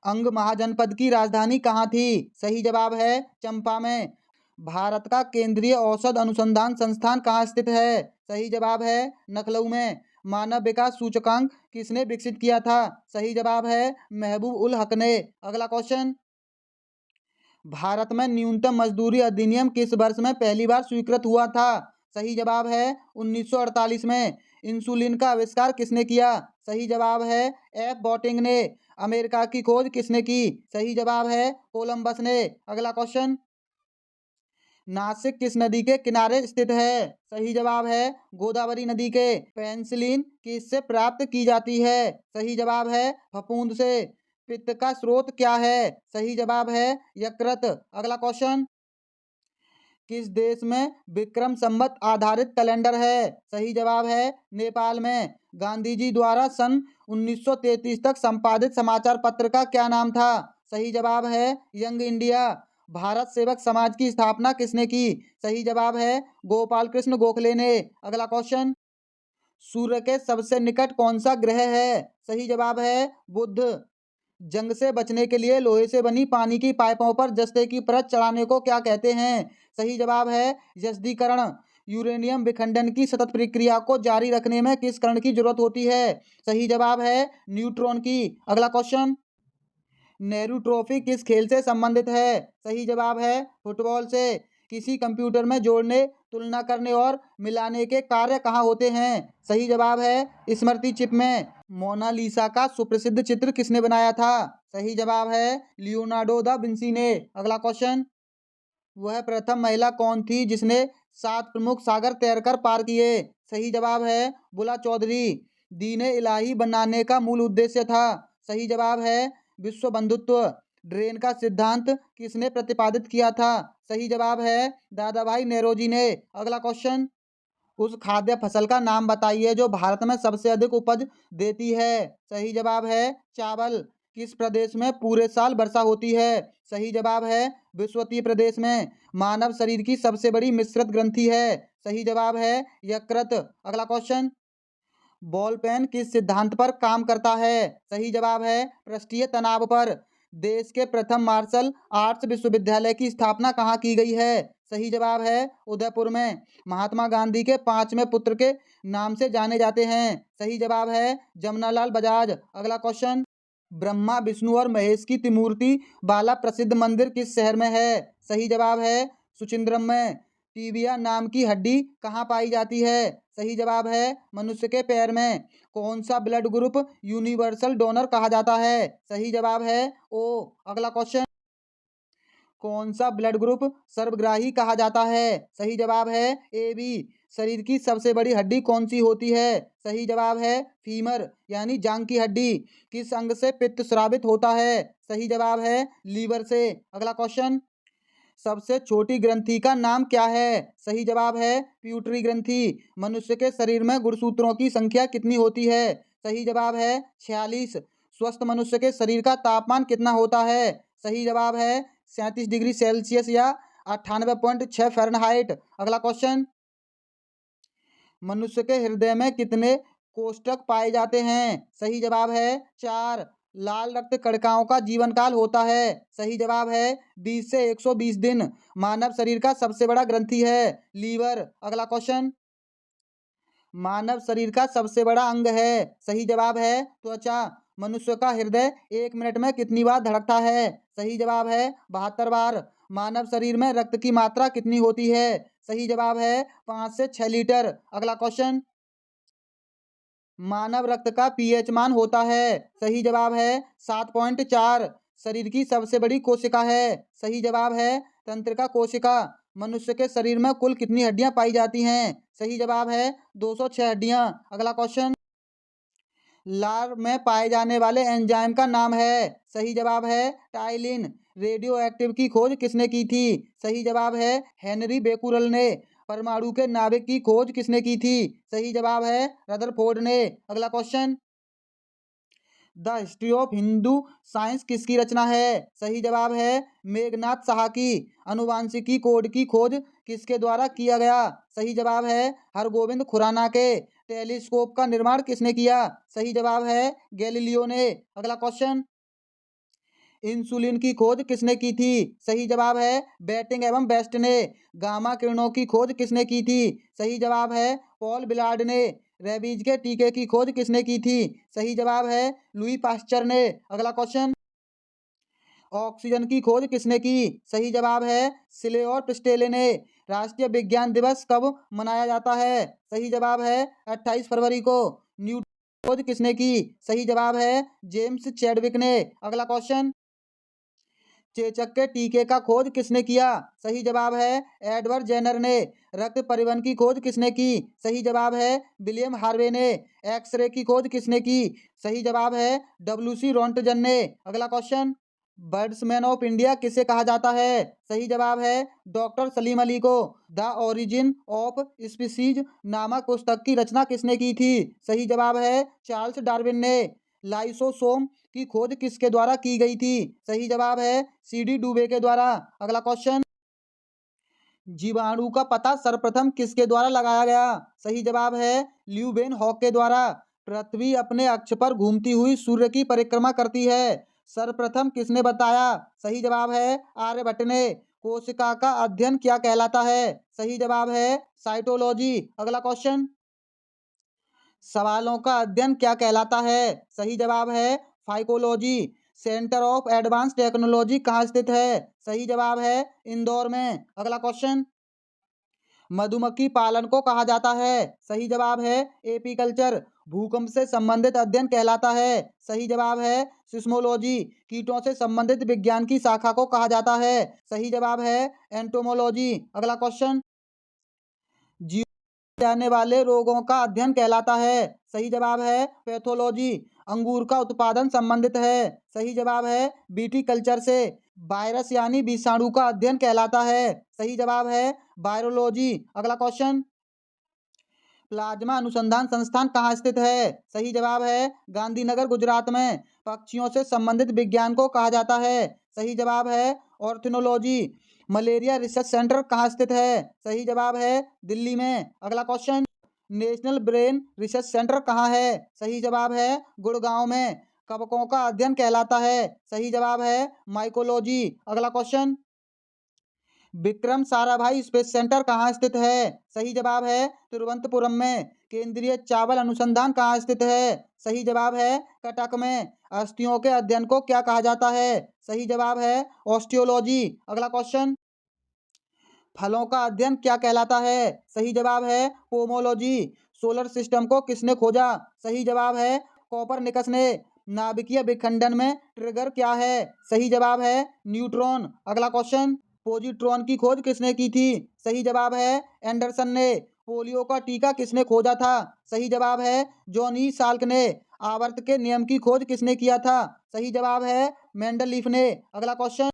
अंग महाजनपद की राजधानी कहाँ थी? सही जवाब है चंपा में। भारत का केंद्रीय औषध अनुसंधान संस्थान कहाँ स्थित है? सही जवाब है लखनऊ में। मानव विकास सूचकांक किसने विकसित किया था? सही जवाब है महबूब उल हक ने। अगला क्वेश्चन, भारत में न्यूनतम मजदूरी अधिनियम किस वर्ष में पहली बार स्वीकृत हुआ था? सही जवाब है 1948 में। इंसुलिन का आविष्कार किसने किया? सही जवाब है एफ बॉटिंग ने। अमेरिका की खोज किसने की? सही जवाब है कोलंबस ने। अगला क्वेश्चन, नासिक किस नदी के किनारे स्थित है? सही जवाब है गोदावरी नदी के। पेनिसिलिन किससे प्राप्त की जाती है? सही जवाब है फफूंद से। पित्त का स्रोत क्या है? सही जवाब है यकृत। अगला क्वेश्चन, किस देश में विक्रम संवत आधारित कैलेंडर है? सही जवाब है नेपाल में। गांधी जी द्वारा सन 1933 तक संपादित समाचार पत्र का क्या नाम था? सही जवाब है यंग इंडिया। भारत सेवक समाज की स्थापना किसने की? सही जवाब है गोपाल कृष्ण गोखले ने। अगला क्वेश्चन, सूर्य के सबसे निकट कौन सा ग्रह है? सही जवाब है बुध। जंग से बचने के लिए लोहे से बनी पानी की पाइपों पर जस्ते की परत चढ़ाने को क्या कहते हैं? सही जवाब है जस्दीकरण। यूरेनियम विखंडन की सतत प्रक्रिया को जारी रखने में किस कण की जरूरत होती है? सही जवाब है न्यूट्रॉन की। अगला क्वेश्चन, नेहरू ट्रॉफी किस खेल से संबंधित है? सही जवाब है फुटबॉल से। किसी कंप्यूटर में जोड़ने, तुलना करने और मिलाने के कार्य कहाँ होते हैं? सही जवाब है स्मृति चिप में। मोनालिसा का सुप्रसिद्ध चित्र किसने बनाया था? सही जवाब है लियोनार्डो दा विंसी ने। अगला क्वेश्चन, वह प्रथम महिला कौन थी जिसने 7 प्रमुख सागर तैरकर पार किए? सही जवाब है बुला चौधरी। दीन ए इलाही बनाने का मूल उद्देश्य था। सही जवाब है विश्व बंधुत्व। ड्रेन का सिद्धांत किसने प्रतिपादित किया था? सही जवाब है दादा भाई नेरोजी ने। अगला क्वेश्चन, उस खाद्य फसल का नाम बताइए जो भारत में सबसे अधिक उपज देती है। सही जवाब है चावल। किस प्रदेश में पूरे साल वर्षा होती है? सही जवाब है विषुवतीय प्रदेश में। मानव शरीर की सबसे बड़ी मिश्रित ग्रंथि है। सही जवाब है यकृत। अगला क्वेश्चन, बॉल पेन किस सिद्धांत पर काम करता है? सही जवाब है पृष्ठीय तनाव पर। देश के प्रथम मार्शल आर्ट्स विश्वविद्यालय की स्थापना कहाँ की गई है? सही जवाब है उदयपुर में। महात्मा गांधी के 5वें पुत्र के नाम से जाने जाते हैं। सही जवाब है जमनालाल बजाज। अगला क्वेश्चन, ब्रह्मा विष्णु और महेश की त्रिमूर्ति वाला प्रसिद्ध मंदिर किस शहर में है? सही जवाब है सुचिंद्रम में। टीबिया नाम की हड्डी कहाँ पाई जाती है? सही जवाब है मनुष्य के पैर में। कौन सा ब्लड ग्रुप यूनिवर्सल डोनर कहा जाता है? सही जवाब है ओ। अगला क्वेश्चन, कौन सा ब्लड ग्रुप सर्वग्राही कहा जाता है? सही जवाब है ए बी। शरीर की सबसे बड़ी हड्डी कौन सी होती है? सही जवाब है फीमर यानी जांग की हड्डी। किस अंग से पित्त स्रावित होता है? सही जवाब है लीवर से। अगला क्वेश्चन, सबसे छोटी ग्रंथि का नाम क्या है? सही जवाब है प्यूटरी ग्रंथि। मनुष्य के शरीर में गुणसूत्रों की संख्या कितनी होती है? सही जवाब है 46। स्वस्थ मनुष्य के शरीर का तापमान कितना होता है? सही जवाब है 37 डिग्री सेल्सियस या 98.6 फ़ारेनहाइट। अगला क्वेश्चन, मनुष्य के हृदय में कितने कोष्ठक पाए जाते हैं? सही जवाब है 4। लाल रक्त कणिकाओं का जीवन काल होता है। सही जवाब है 20 से 120 दिन। मानव शरीर का सबसे बड़ा ग्रंथि है लीवर। अगला क्वेश्चन, मानव शरीर का सबसे बड़ा अंग है? सही जवाब है त्वचा। मनुष्य का हृदय 1 मिनट में कितनी बार धड़कता है? सही जवाब है 72 बार। मानव शरीर में रक्त की मात्रा कितनी होती है? सही जवाब है 5 से 6 लीटर। अगला क्वेश्चन, मानव रक्त का पीएच मान होता है? सही जवाब है 7.4। शरीर की सबसे बड़ी कोशिका है? सही जवाब है तंत्रिका कोशिका। मनुष्य के शरीर में कुल कितनी हड्डियां पाई जाती हैं? सही जवाब है 206 हड्डियां। अगला क्वेश्चन, लार में पाए जाने वाले एंजाइम का नाम है? सही जवाब है टाइलिन। रेडियो एक्टिव की खोज किसने की थी? सही जवाब है हेनरी बेकुरल ने। परमाणु के नाभिक की खोज किसने की थी? सही जवाब है रदरफोर्ड ने। अगला question, the history of Hindu science किसकी रचना है? सही जवाब है मेघनाथ साहा की। अनुवांशिकी कोड की खोज किसके द्वारा किया गया? सही जवाब है हरगोविंद खुराना के। टेलीस्कोप का निर्माण किसने किया? सही जवाब है गैलीलियो ने। अगला क्वेश्चन, इंसुलिन की खोज किसने की थी? सही जवाब है बेटिंग एवं बेस्ट ने। गामा किरणों की खोज किसने की थी? सही जवाब है पॉल बिलार्ड ने। रेबीज के टीके की खोज किसने की थी? सही जवाब है लुई पास्चर ने। अगला क्वेश्चन, ऑक्सीजन की खोज किसने की? सही जवाब है सिले और प्रिस्टेले ने। राष्ट्रीय विज्ञान दिवस कब मनाया जाता है? सही जवाब है 28 फरवरी को। न्यूटन खोज किसने की? सही जवाब है जेम्स चैडविक ने। अगला क्वेश्चन, चेचक के टीके का खोज किसने किया? सही जवाब है एडवर्ड जेनर ने। रक्त परिवहन की खोज किसने की? सही जवाब है विलियम हार्वे ने। एक्सरे की खोज किसने की? सही जवाब है डब्ल्यूसी रोंटगन ने। अगला क्वेश्चन, बर्ड्समैन ऑफ इंडिया किसे कहा जाता है? सही जवाब है डॉक्टर सलीम अली को। द ओरिजिन ऑफ स्पीसीज नामक पुस्तक की रचना किसने की थी? सही जवाब है चार्ल्स डार्विन ने। लाइसोसोम की खोज किसके द्वारा की गई थी? सही जवाब है सीडी डुबे के द्वारा। अगला क्वेश्चन, जीवाणु का पता सर्वप्रथम किसके द्वारा लगाया गया? सही जवाब है ल्यूबेन हॉक के द्वारा। पृथ्वी अपने अक्ष पर घूमती हुई सूर्य की परिक्रमा करती है, सर्वप्रथम किसने बताया? सही जवाब है आर्यभट्ट ने। कोशिका का अध्ययन क्या कहलाता है? सही जवाब है साइटोलॉजी। अगला क्वेश्चन, सवालों का अध्ययन क्या कहलाता है? सही जवाब है phycology. Centre of advance technology कहाँ स्थित है? सही जवाब है इंदौर में। अगला क्वेश्चन, मधुमक्खी पालन को कहा जाता है? सही जवाब है एपीकल्चर। भूकंप से संबंधित अध्ययन कहलाता है? सही जवाब है सिस्मोलॉजी। कीटों से संबंधित विज्ञान की शाखा को कहा जाता है? सही जवाब है एंटोमोलॉजी। अगला क्वेश्चन, जीव जाने वाले रोगों का अध्ययन कहलाता है? सही जवाब है पैथोलॉजी। अंगूर का उत्पादन संबंधित है? सही जवाब है विटीकल्चर से। वायरस यानी विषाणु का अध्ययन कहलाता है? सही जवाब है वायरोलॉजी। अगला क्वेश्चन, प्लाज्मा अनुसंधान संस्थान कहाँ स्थित है? सही जवाब है गांधीनगर गुजरात में। पक्षियों से संबंधित विज्ञान को कहा जाता है? सही जवाब है ऑर्थिनोलॉजी। मलेरिया रिसर्च सेंटर कहाँ स्थित है? सही जवाब है दिल्ली में। अगला question, national brain research centre कहाँ है? सही जवाब है गुड़गांव में। कवकों का अध्ययन कहलाता है? सही जवाब है माइकोलॉजी। अगला question, Vikram Sarabhai space centre कहाँ स्थित है? सही जवाब है तिरुवनंतपुरम में। केंद्रीय चावल अनुसंधान कहाँ स्थित है? सही जवाब है कटक में। अस्थियों के अध्ययन को क्या कहा जाता है? सही जवाब है ऑस्टियोलॉजी। अगला क्वेश्चन, फलों का अध्ययन क्या कहलाता है? सही जवाब है पोमोलॉजी। सोलर सिस्टम को किसने खोजा? सही जवाब है कोपरनिकस ने। नाभिकीय विखंडन में ट्रिगर क्या है? सही जवाब है न्यूट्रॉन। अगला क्वेश्चन, पोजिट्रॉन की खोज किसने की थी? सही जवाब है एंडरसन ने। पोलियो का टीका किसने खोजा था? सही जवाब है जॉन ई साल्क ने। आवर्त के नियम की खोज किसने किया था? सही जवाब है मेंडलीफ ने। अगला क्वेश्चन,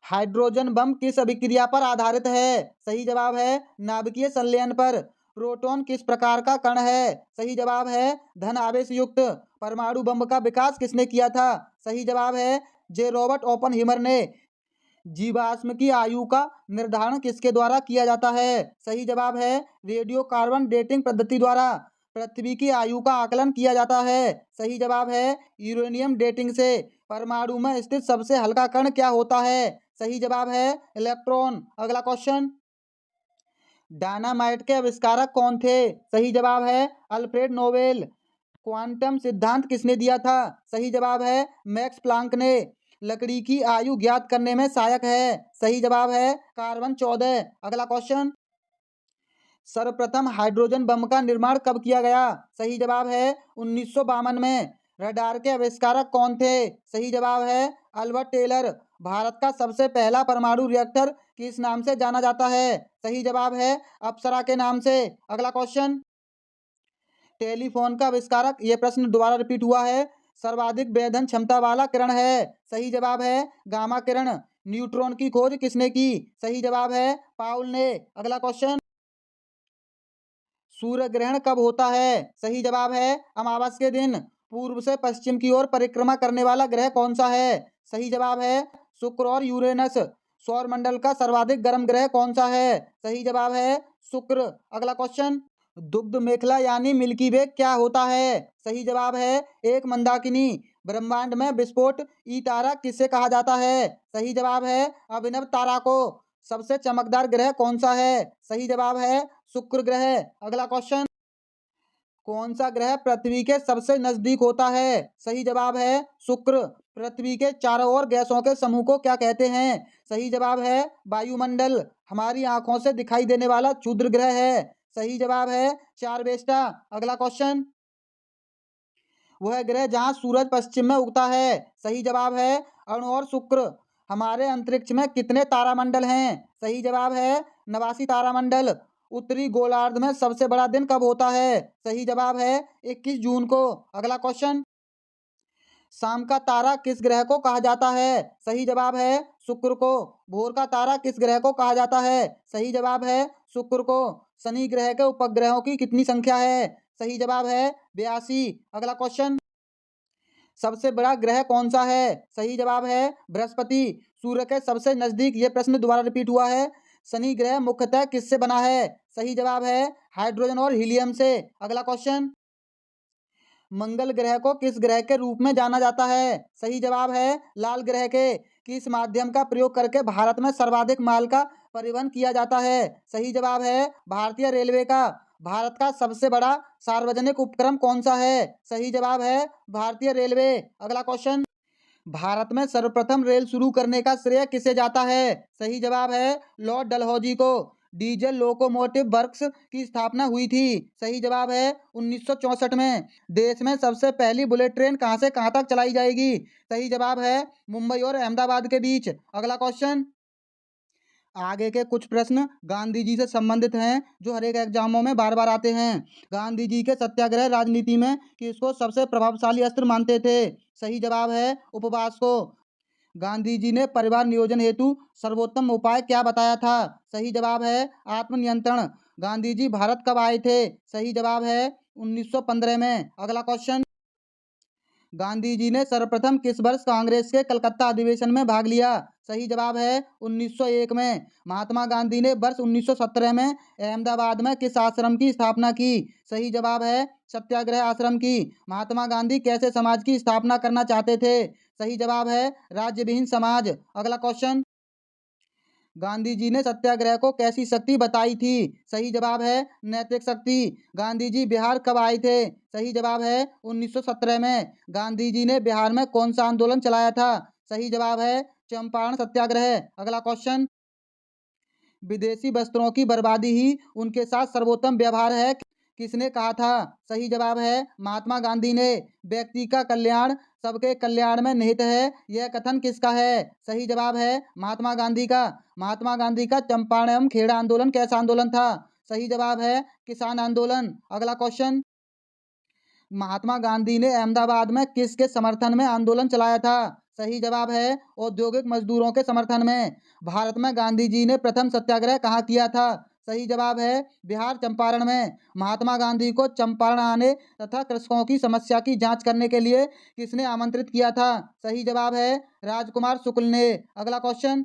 हाइड्रोजन बम किस अभिक्रिया पर आधारित है? सही जवाब है नाभिकीय संलयन पर। प्रोटॉन किस प्रकार का कण है? सही जवाब है धन आवेश युक्त। परमाणु बम का विकास किसने किया था? सही जवाब है जे रॉबर्ट ओपनहीमर ने। जीवाश्म की आयु का निर्धारण किसके द्वारा किया जाता है? सही जवाब है रेडियो कार्बन डेटिंग पद्धति द्वारा। पृथ्वी की आयु का आकलन किया जाता है? सही जवाब है यूरेनियम डेटिंग से। परमाणु में स्थित सबसे हल्का कण क्या होता है? सही जवाब है इलेक्ट्रॉन। अगला क्वेश्चन, डायनामाइट के आविष्कारक कौन थे? सही जवाब है अल्फ्रेड नोबेल। क्वांटम सिद्धांत किसने दिया था? सही जवाब है मैक्स प्लांक ने। लकड़ी की आयु ज्ञात करने में सहायक है? सही जवाब है कार्बन 14। अगला क्वेश्चन, सर्वप्रथम हाइड्रोजन बम का निर्माण कब किया गया? सही जवाब है 1952 में। रडार के आविष्कारक कौन थे? सही जवाब है अल्बर्ट टेलर। भारत का सबसे पहला परमाणु रिएक्टर किस नाम से जाना जाता है? सही जवाब है अप्सरा के नाम से। अगला क्वेश्चन, टेलीफोन का आविष्कारक, ये प्रश्न दोबारा रिपीट हुआ है, सर्वाधिक वेधन क्षमता वाला किरण है? सही जवाब है गामा किरण। न्यूट्रॉन की खोज किसने की? सही जवाब है पाउल ने। अगला क्वेश्चन, सूर्य ग्रहण कब होता है? सही जवाब है अमावस के दिन। पूर्व से पश्चिम की ओर परिक्रमा करने वाला ग्रह कौन सा है? सही जवाब है शुक्र और यूरेनस। सौर मंडल का सर्वाधिक गर्म ग्रह कौन सा है? सही जवाब है शुक्र। अगला क्वेश्चन, दुग्ध मेखला यानी मिल्की वे क्या होता है? सही जवाब है एक मंदाकिनी। ब्रह्मांड में विस्फोट ई तारा किसे कहा जाता है? सही जवाब है अभिनव तारा को। सबसे चमकदार ग्रह कौन सा है? सही जवाब है शुक्र ग्रह। अगला क्वेश्चन, कौन सा ग्रह पृथ्वी के सबसे नजदीक होता है? सही जवाब है शुक्र। पृथ्वी के चारों ओर गैसों के समूह को क्या कहते हैं? सही जवाब है वायुमंडल। हमारी आंखों से दिखाई देने वाला क्षुद्र ग्रह है? सही जवाब है चारवेस्टा। अगला क्वेश्चन, वह ग्रह जहां सूरज पश्चिम में उगता है? सही जवाब है अरुण और शुक्र। हमारे अंतरिक्ष में कितने तारामंडल हैं? सही जवाब है 89 तारामंडल। उत्तरी गोलार्ध में सबसे बड़ा दिन कब होता है? सही जवाब है 21 जून को। अगला क्वेश्चन, शाम का तारा किस ग्रह को कहा जाता है? सही जवाब है शुक्र को। भोर का तारा किस ग्रह को कहा जाता है? सही जवाब है शुक्र को। शनि ग्रह के उपग्रहों की कितनी संख्या है? सही जवाब है 82। अगला क्वेश्चन, सबसे बड़ा ग्रह कौन सा है? सही जवाब है बृहस्पति। सूर्य के सबसे नजदीक, ये प्रश्न दोबारा रिपीट हुआ है, शनि ग्रह मुख्यतः किससे बना है? सही जवाब है हाइड्रोजन और हीलियम से। अगला क्वेश्चन, मंगल ग्रह को किस ग्रह के रूप में जाना जाता है? सही जवाब है लाल ग्रह के। किस माध्यम का प्रयोग करके भारत में सर्वाधिक माल का परिवहन किया जाता है? सही जवाब है भारतीय रेलवे का। भारत का सबसे बड़ा सार्वजनिक उपक्रम कौन सा है? सही जवाब है भारतीय रेलवे। अगला क्वेश्चन, भारत में सर्वप्रथम रेल शुरू करने का श्रेय किसे जाता है? सही जवाब है लॉर्ड डलहौजी को। डीजल लोकोमोटिव वर्क्स की स्थापना हुई थी। सही जवाब है 1964 में। देश में सबसे पहली बुलेट ट्रेन कहां से कहां तक चलाई जाएगी? सही जवाब है मुंबई और अहमदाबाद के बीच। अगला क्वेश्चन, आगे के कुछ प्रश्न गांधी जी से संबंधित हैं जो हर एक एग्जामों में बार बार आते हैं। गांधी जी के सत्याग्रह राजनीति में किसको सबसे प्रभावशाली अस्त्र मानते थे? सही जवाब है उपवास को। गांधी जी ने परिवार नियोजन हेतु सर्वोत्तम उपाय क्या बताया था? सही जवाब है आत्मनियंत्रण। गांधी जी भारत कब आए थे? सही जवाब है 1915 में। अगला क्वेश्चन, गांधी जी ने सर्वप्रथम किस वर्ष कांग्रेस के कलकत्ता अधिवेशन में भाग लिया? सही जवाब है 1901 में। महात्मा गांधी ने वर्ष 1917 में अहमदाबाद में किस आश्रम की स्थापना की? सही जवाब है सत्याग्रह आश्रम की। महात्मा गांधी कैसे समाज की स्थापना करना चाहते थे? सही जवाब है राज्य विहीन समाज। अगला क्वेश्चन, गांधी जी ने सत्याग्रह को कैसी शक्ति बताई थी? सही जवाब है नैतिक शक्ति। गांधी जी बिहार कब आए थे? सही जवाब है 1917 में। गांधी जी ने बिहार में कौन सा आंदोलन चलाया था? सही जवाब है चंपारण सत्याग्रह। अगला क्वेश्चन, विदेशी वस्त्रों की बर्बादी ही उनके साथ सर्वोत्तम व्यवहार है, किसने कहा था? सही जवाब है महात्मा गांधी ने। व्यक्ति का कल्याण सबके कल्याण में निहित है, यह कथन किसका है? सही जवाब है महात्मा गांधी का। महात्मा गांधी का चंपारण एवं खेड़ा आंदोलन कैसा आंदोलन था? सही जवाब है किसान आंदोलन। अगला क्वेश्चन, महात्मा गांधी ने अहमदाबाद में किसके समर्थन में आंदोलन चलाया था? सही जवाब है औद्योगिक मजदूरों के समर्थन में। भारत में गांधी जी ने प्रथम सत्याग्रह कहाँ किया था? सही जवाब है बिहार चंपारण में। महात्मा गांधी को चंपारण आने तथा कृषकों की समस्या की जांच करने के लिए किसने आमंत्रित किया था? सही जवाब है राजकुमार शुक्ल ने। अगला क्वेश्चन,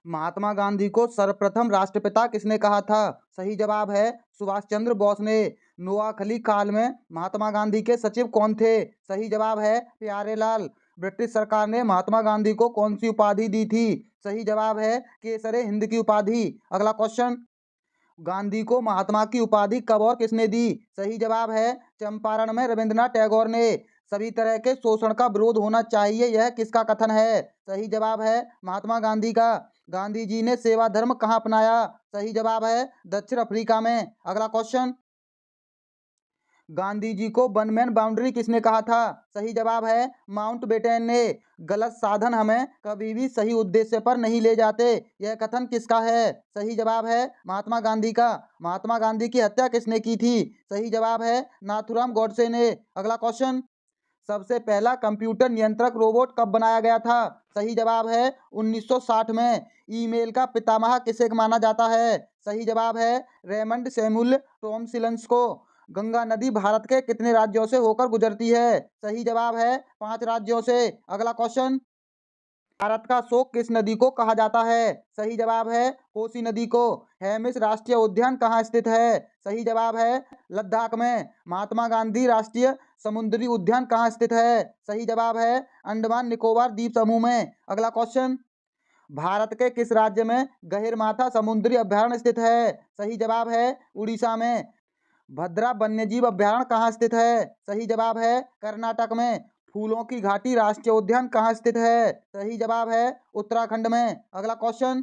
महात्मा गांधी को सर्वप्रथम राष्ट्रपिता किसने कहा था? सही जवाब है सुभाष चंद्र बोस ने। नोआखली काल में महात्मा गांधी के सचिव कौन थे? सही जवाब है प्यारेलाल। ब्रिटिश सरकार ने महात्मा गांधी को कौन सी उपाधि दी थी? सही जवाब है केसरे हिंद की उपाधि। अगला क्वेश्चन, गांधी को महात्मा की उपाधि कब और किसने दी? सही जवाब है चंपारण में रविंद्रनाथ टैगोर ने। सभी तरह के शोषण का विरोध होना चाहिए, यह किसका कथन है? सही जवाब है महात्मा गांधी का। गांधी जी ने सेवा धर्म कहाँ अपनाया? सही जवाब है दक्षिण अफ्रीका में। अगला क्वेश्चन, गांधी जी को वन मैन बाउंड्री किसने कहा था? सही जवाब है माउंटबेटन ने। गलत साधन हमें कभी भी सही उद्देश्य पर नहीं ले जाते, यह कथन किसका है? सही जवाब है महात्मा गांधी का। महात्मा गांधी की हत्या किसने की थी? सही जवाब है नाथूराम गॉडसे ने। अगला क्वेश्चन, सबसे पहला कंप्यूटर नियंत्रक रोबोट कब बनाया गया था? सही जवाब है 1960 में। ईमेल का पितामह किसे माना जाता है? सही जवाब है रेमंड सैमुअल टॉमसिन्स को। गंगा नदी भारत के कितने राज्यों से होकर गुजरती है? सही जवाब है 5 राज्यों से। अगला क्वेश्चन, भारत का शोक किस नदी को कहा जाता है? सही जवाब है कोसी नदी को। हेमिस राष्ट्रीय उद्यान कहाँ स्थित है? सही जवाब है लद्दाख में। महात्मा गांधी राष्ट्रीय समुद्री उद्यान कहाँ स्थित है? सही जवाब है अंडमान निकोबार द्वीप समूह में। अगला क्वेश्चन, भारत के किस राज्य में गहिरमाथा समुद्री अभयारण्य स्थित है? सही जवाब है उड़ीसा में। भद्रा वन्यजीव अभयारण्य कहाँ स्थित है? सही जवाब है कर्नाटक में। फूलों की घाटी राष्ट्रीय उद्यान कहाँ स्थित है? सही जवाब है उत्तराखंड में। अगला क्वेश्चन,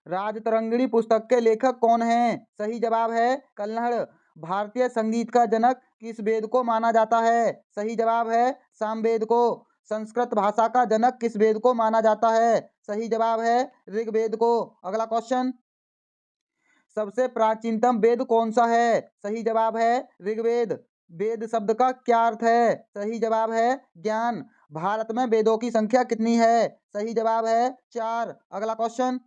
राजतरंगिणी पुस्तक के लेखक कौन हैं? सही जवाब है कल्हड़। भारतीय संगीत का जनक किस वेद को माना जाता है? सही जवाब है सामवेद को। संस्कृत भाषा का जनक किस वेद को माना जाता है? सही जवाब है ऋग्वेद को। अगला क्वेश्चन, सबसे प्राचीनतम वेद कौन सा है? सही जवाब है ऋग्वेद। वेद शब्द का क्या अर्थ है? सही जवाब है ज्ञान। भारत में वेदों की संख्या कितनी है? सही जवाब है 4। अगला क्वेश्चन,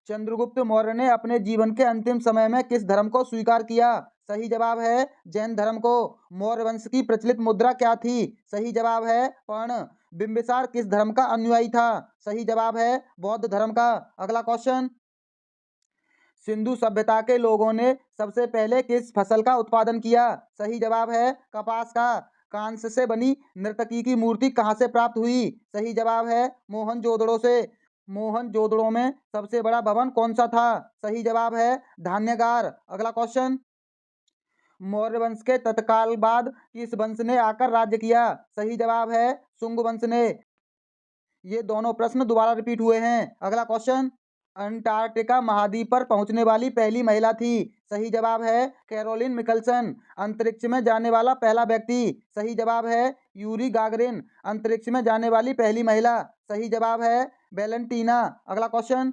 चंद्रगुप्त मौर्य ने अपने जीवन के अंतिम समय में किस धर्म को स्वीकार किया? सही जवाब है जैन धर्म को। मौर्य वंश की प्रचलित मुद्रा क्या थी? सही जवाब है पर्ण। बिंबिसार किस धर्म का अनुयायी था? सही जवाब है बौद्ध धर्म का। अगला क्वेश्चन, सिंधु सभ्यता के लोगों ने सबसे पहले किस फसल का उत्पादन किया? सही जवाब है कपास का। कांस्य से बनी नर्तकी की मूर्ति कहाँ से प्राप्त हुई? सही जवाब है मोहनजोदड़ो से। मोहनजोदड़ो में सबसे बड़ा भवन कौन सा था? सही जवाब है धान्यगार। अगला क्वेश्चन, मौर्य वंश के तत्काल बाद किस वंश ने आकर राज्य किया? सही जवाब है शुंग वंश ने। ये दोनों प्रश्न दोबारा रिपीट हुए हैं। अगला क्वेश्चन, अंटार्कटिका महाद्वीप पर पहुंचने वाली पहली महिला थी? सही जवाब है कैरोलिन मिकलसन। अंतरिक्ष में जाने वाला पहला व्यक्ति? सही जवाब है यूरी गागरिन। अंतरिक्ष में जाने वाली पहली महिला? सही जवाब है वेलेंटीना। अगला क्वेश्चन,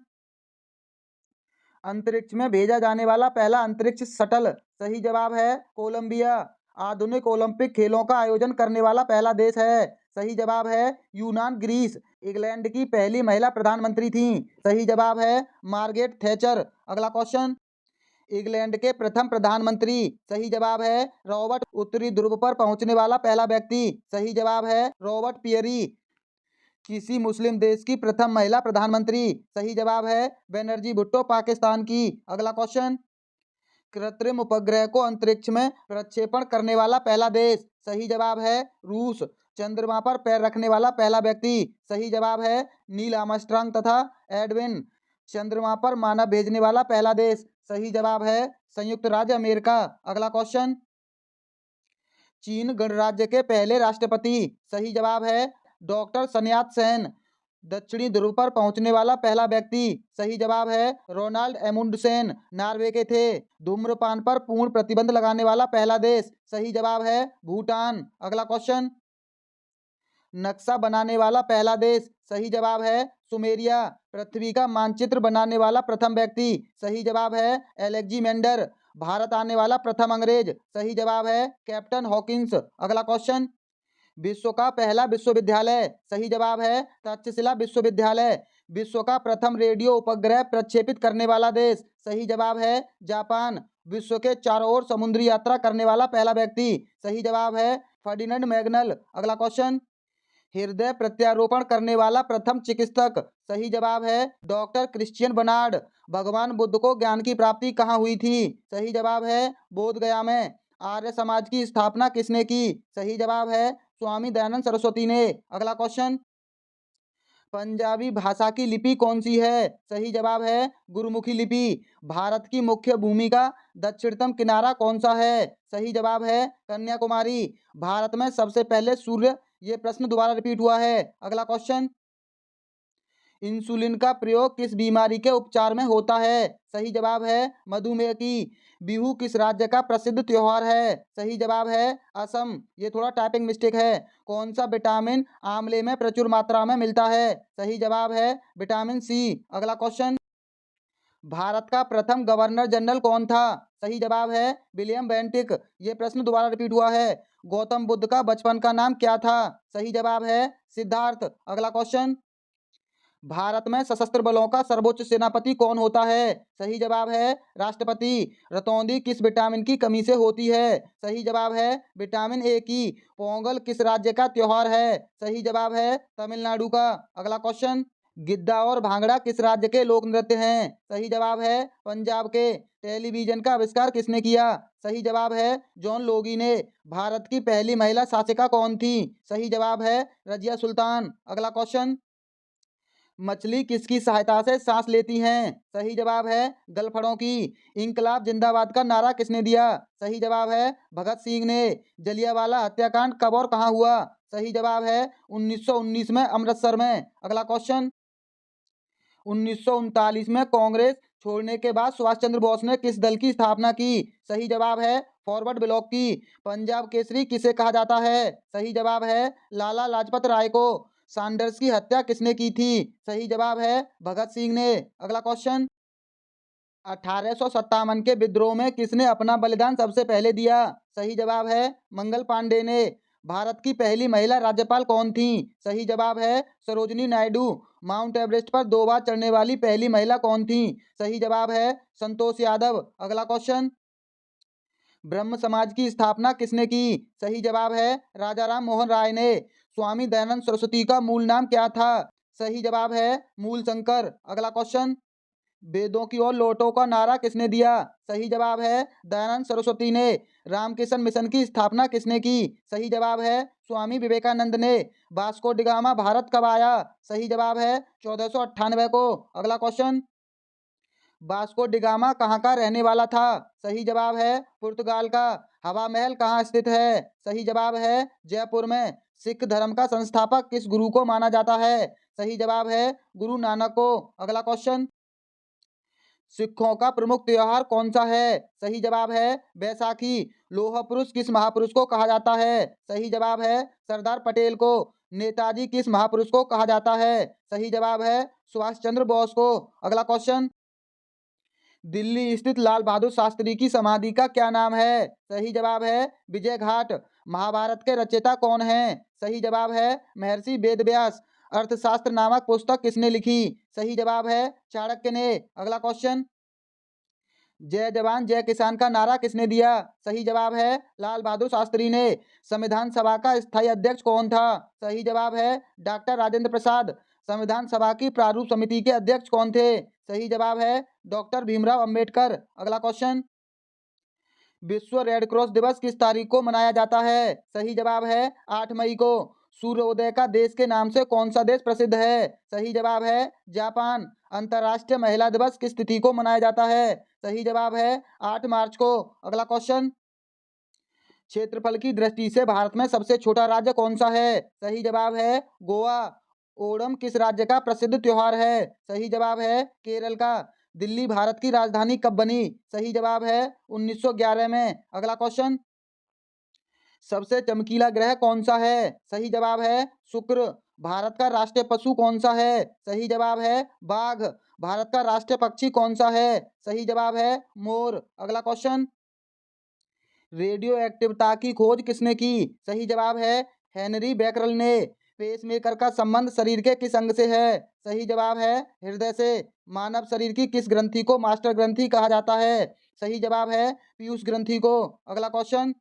अंतरिक्ष में भेजा जाने वाला पहला अंतरिक्ष शटल? सही जवाब है कोलंबिया। आधुनिक ओलंपिक खेलों का आयोजन करने वाला पहला देश है? सही जवाब है यूनान ग्रीस। इंग्लैंड की पहली महिला प्रधानमंत्री थी? सही जवाब है मार्गरेट थैचर। अगला क्वेश्चन, इंग्लैंड के प्रथम प्रधानमंत्री? सही जवाब है रॉबर्ट। उत्तरी ध्रुव पर पहुंचने वाला पहला व्यक्ति? सही जवाब है रॉबर्ट पियरी। किसी मुस्लिम देश की प्रथम महिला प्रधानमंत्री? सही जवाब है बनरजी भुट्टो पाकिस्तान की। अगला क्वेश्चन, कृत्रिम उपग्रह को अंतरिक्ष में प्रक्षेपण करने वाला पहला देश? सही जवाब है रूस। चंद्रमा पर पैर रखने वाला पहला व्यक्ति? सही जवाब है नील आर्मस्ट्रांग तथा एडविन। चंद्रमा पर मानव भेजने वाला पहला देश? सही जवाब है संयुक्त राज्य अमेरिका। अगला क्वेश्चन, चीन गणराज्य के पहले राष्ट्रपति? सही जवाब है डॉक्टर sun यat-सेन। दक्षिणी ध्रुव पर पहुंचने वाला पहला व्यक्ति? सही जवाब है रोनाल्ड एमुंडसेन, नॉर्वे के थे। धूम्रपान पर पूर्ण प्रतिबंध लगाने वाला पहला देश? सही जवाब है भूटान। अगला क्वेश्चन, नक्शा बनाने वाला पहला देश? सही जवाब है सुमेरिया। पृथ्वी का मानचित्र बनाने वाला प्रथम व्यक्ति? सही जवाब है एलेक्जीमेंडर। भारत आने वाला प्रथम अंग्रेज? सही जवाब है कैप्टन हॉकिंस। अगला क्वेश्चन, विश्व का पहला विश्वविद्यालय? सही जवाब है तक्षशिला विश्वविद्यालय। विश्व का प्रथम रेडियो उपग्रह प्रक्षेपित करने वाला देश? सही जवाब है जापान। विश्व के चारों ओर समुद्री यात्रा करने वाला पहला व्यक्ति? सही जवाब है फर्डिनेंड मैगनल। अगला क्वेश्चन, हृदय प्रत्यारोपण करने वाला प्रथम चिकित्सक? सही जवाब है डॉक्टर क्रिश्चियन बर्नार्ड। भगवान बुद्ध को ज्ञान की प्राप्ति कहाँ हुई थी? सही जवाब है बोध गया में। आर्य समाज की स्थापना किसने की? सही जवाब है स्वामी दयानंद सरस्वती ने। अगला क्वेश्चन, पंजाबी भाषा की लिपि कौन सी है? सही जवाब है गुरुमुखी लिपि। भारत की मुख्य भूमि का दक्षिणतम किनारा कौन सा है? सही जवाब है कन्याकुमारी। भारत में सबसे पहले सूर्य? ये प्रश्न दोबारा रिपीट हुआ है। अगला क्वेश्चन, इंसुलिन का प्रयोग किस बीमारी के उपचार में होता है? सही जवाब है मधुमेह की। बिहू किस राज्य का प्रसिद्ध त्योहार है? सही जवाब है असम। ये थोड़ा टाइपिंग मिस्टेक है। कौन सा विटामिन आंवले में प्रचुर मात्रा में मिलता है? सही जवाब है विटामिन सी। अगला क्वेश्चन, भारत का प्रथम गवर्नर जनरल कौन था? सही जवाब है विलियम बेंटिक। ये प्रश्न दोबारा रिपीट हुआ है। गौतम बुद्ध का बचपन का नाम क्या था? सही जवाब है सिद्धार्थ। अगला क्वेश्चन, भारत में सशस्त्र बलों का सर्वोच्च सेनापति कौन होता है? सही जवाब है राष्ट्रपति। रतौंधी किस विटामिन की कमी से होती है? सही जवाब है विटामिन ए की। पोंगल किस राज्य का त्योहार है? सही जवाब है तमिलनाडु का। अगला क्वेश्चन, गिद्दा और भांगड़ा किस राज्य के लोक नृत्य हैं? सही जवाब है पंजाब के। टेलीविजन का आविष्कार किसने किया? सही जवाब है जॉन लोगी ने। भारत की पहली महिला शासिका कौन थी? सही जवाब है रजिया सुल्तान। अगला क्वेश्चन, मछली किसकी सहायता से सांस लेती हैं? सही जवाब है गलफड़ों की। इंकलाब जिंदाबाद का नारा किसने दिया? सही जवाब है भगत सिंह ने। जलियांवाला हत्याकांड कब और कहाँ हुआ? सही जवाब है 1919 में अमृतसर में। अगला क्वेश्चन, 1939 में कांग्रेस छोड़ने के बाद सुभाष चंद्र बोस ने किस दल की स्थापना की? सही जवाब है फॉरवर्ड ब्लॉक की। पंजाब केसरी किसे कहा जाता है? सही जवाब है लाला लाजपत राय को। सैंडर्स की हत्या किसने की थी? सही जवाब है भगत सिंह ने। अगला क्वेश्चन, 1857 के विद्रोह में किसने अपना बलिदान सबसे पहले दिया? सही जवाब है मंगल पांडे ने। भारत की पहली महिला राज्यपाल कौन थी? सही जवाब है सरोजिनी नायडू। माउंट एवरेस्ट पर 2 बार चढ़ने वाली पहली महिला कौन थी? सही जवाब है संतोष यादव। अगला क्वेश्चन, ब्रह्म समाज की स्थापना किसने की? सही जवाब है राजा राम मोहन राय ने। स्वामी दयानंद सरस्वती का मूल नाम क्या था? सही जवाब है मूल शंकर। अगला क्वेश्चन, वेदों की ओर लौटो का नारा किसने दिया? सही जवाब है दयानंद सरस्वती ने। रामकृष्ण मिशन की स्थापना किसने की? सही जवाब है स्वामी विवेकानंद ने। वास्को डी गामा भारत कब आया? सही जवाब है 1498 को। अगला क्वेश्चन, वास्को डी गामा कहाँ का रहने वाला था? सही जवाब है पुर्तगाल का। हवा महल कहाँ स्थित है? सही जवाब है जयपुर में। सिख धर्म का संस्थापक किस गुरु को माना जाता है? सही जवाब है गुरु नानक को। अगला क्वेश्चन, सिखों का प्रमुख त्योहार कौन सा है? सही जवाब है बैसाखी। लौह पुरुष किस महापुरुष को कहा जाता है? सही जवाब है सरदार पटेल को। नेताजी किस महापुरुष को कहा जाता है? सही जवाब है सुभाष चंद्र बोस को। अगला क्वेश्चन, दिल्ली स्थित लाल बहादुर शास्त्री की समाधि का क्या नाम है? सही जवाब है विजय घाट। महाभारत के रचयिता कौन हैं? सही जवाब है महर्षि वेदव्यास। अर्थशास्त्र नामक पुस्तक किसने लिखी? सही जवाब है चाणक्य ने। अगला क्वेश्चन, जय जवान जय किसान का नारा किसने दिया? सही जवाब है लाल बहादुर शास्त्री ने। संविधान सभा का स्थायी अध्यक्ष कौन था? सही जवाब है डॉक्टर राजेंद्र प्रसाद। संविधान सभा की प्रारूप समिति के अध्यक्ष कौन थे? सही जवाब है डॉक्टर भीमराव अंबेडकर। अगला क्वेश्चन, विश्व रेड क्रॉस दिवस किस तारीख को मनाया जाता है? सही जवाब है 8 मई को। सूर्योदय का देश के नाम से कौन सा देश प्रसिद्ध है? सही जवाब है जापान। अंतर्राष्ट्रीय महिला दिवस किस तिथि को मनाया जाता है? सही जवाब है 8 मार्च को। अगला क्वेश्चन, क्षेत्रफल की दृष्टि से भारत में सबसे छोटा राज्य कौन सा है? सही जवाब है गोवा। ओणम किस राज्य का प्रसिद्ध त्योहार है? सही जवाब है केरल का। दिल्ली भारत की राजधानी कब बनी? सही जवाब है 1911 में। अगला क्वेश्चन, सबसे चमकीला ग्रह कौन सा है? सही जवाब है शुक्र। भारत का राष्ट्रीय पशु कौन सा है? सही जवाब है बाघ। भारत का राष्ट्रीय पक्षी कौन सा है? सही जवाब है मोर। अगला क्वेश्चन, रेडियो एक्टिवता की खोज किसने की? सही जवाब है हेनरी बैकरल ने। पेसमेकर का संबंध शरीर के किस अंग से है? सही जवाब है हृदय से। मानव शरीर की किस ग्रंथि को मास्टर ग्रंथि कहा जाता है? सही जवाब है पीयूष ग्रंथि को। अगला क्वेश्चन,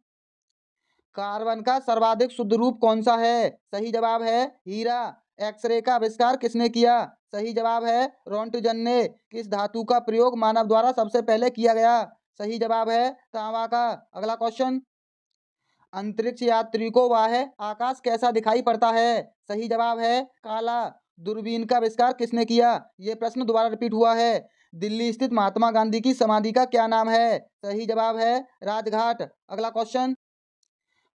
कार्बन का सर्वाधिक शुद्ध रूप कौन सा है? सही जवाब है हीरा। एक्सरे का आविष्कार किसने किया? सही जवाब है रोंटगन ने। किस धातु का प्रयोग मानव द्वारा सबसे पहले किया गया? सही जवाब है तांबा का। अगला क्वेश्चन, अंतरिक्ष यात्री को बाह्य आकाश कैसा दिखाई पड़ता है? सही जवाब है काला। दूरबीन का आविष्कार किसने किया? ये प्रश्न दोबारा रिपीट हुआ है। दिल्ली स्थित महात्मा गांधी की समाधि का क्या नाम है? सही जवाब है राजघाट। अगला क्वेश्चन,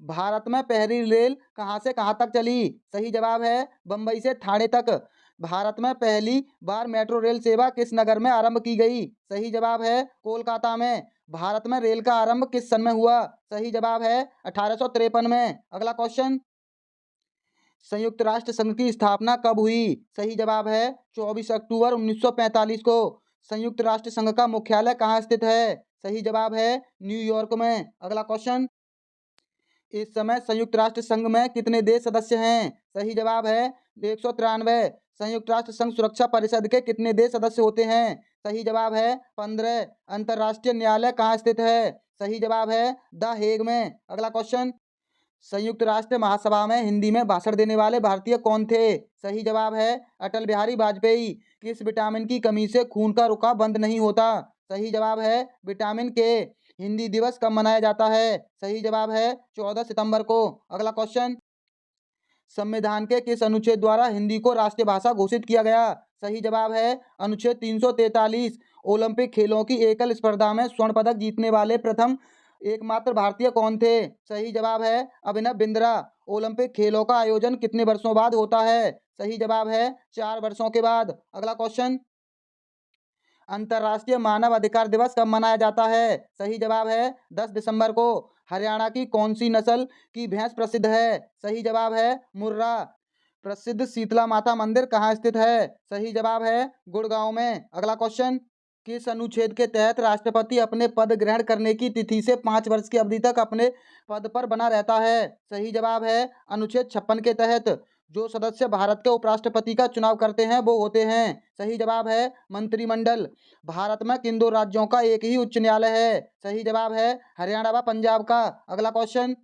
भारत में पहली रेल कहाँ से कहाँ तक चली? सही जवाब है बम्बई से ठाणे तक। भारत में पहली बार मेट्रो रेल सेवा किस नगर में आरंभ की गई? सही जवाब है कोलकाता में। भारत में रेल का आरंभ किस सन में हुआ? सही जवाब है 1853 में। अगला क्वेश्चन, संयुक्त राष्ट्र संघ की स्थापना कब हुई? सही जवाब है 24 अक्टूबर 1945 को। संयुक्त राष्ट्र संघ का मुख्यालय कहाँ स्थित है? सही जवाब है न्यूयॉर्क में। अगला क्वेश्चन, इस समय संयुक्त राष्ट्र संघ में कितने देश सदस्य हैं? सही जवाब है 193। संयुक्त राष्ट्र संघ सुरक्षा परिषद के कितने देश सदस्य होते हैं? सही जवाब है 15। अंतर्राष्ट्रीय न्यायालय कहाँ स्थित है? सही जवाब है द हेग में। अगला क्वेश्चन, संयुक्त राष्ट्र महासभा में हिंदी में भाषण देने वाले भारतीय कौन थे? सही जवाब है अटल बिहारी वाजपेयी। किस विटामिन की कमी से खून का रुकाव बंद नहीं होता? सही जवाब है विटामिन के। हिंदी दिवस कब मनाया जाता है? सही जवाब है 14 सितंबर को। अगला क्वेश्चन, संविधान के किस अनुच्छेद द्वारा हिंदी को राष्ट्रीय भाषा घोषित किया गया? सही जवाब है अनुच्छेद 343। ओलंपिक खेलों की एकल स्पर्धा में स्वर्ण पदक जीतने वाले प्रथम एकमात्र भारतीय कौन थे? सही जवाब है अभिनव बिंद्रा। ओलंपिक खेलों का आयोजन कितने वर्षों बाद होता है? सही जवाब है 4 वर्षों के बाद। अगला क्वेश्चन, अंतर्राष्ट्रीय मानव अधिकार दिवस कब मनाया जाता है? सही जवाब है 10 दिसंबर को। हरियाणा की कौन सी नस्ल की भैंस प्रसिद्ध है? सही जवाब है मुर्रा। प्रसिद्ध शीतला माता मंदिर कहाँ स्थित है? सही जवाब है गुड़गांव में। अगला क्वेश्चन, किस अनुच्छेद के तहत राष्ट्रपति अपने पद ग्रहण करने की तिथि से 5 वर्ष की अवधि तक अपने पद पर बना रहता है? सही जवाब है अनुच्छेद 56 के तहत। जो सदस्य भारत के उपराष्ट्रपति का चुनाव करते हैं वो होते हैं, सही जवाब है मंत्रिमंडल। भारत में किन दो राज्यों का एक ही उच्च न्यायालय है? सही जवाब है हरियाणा व पंजाब का। अगला क्वेश्चन,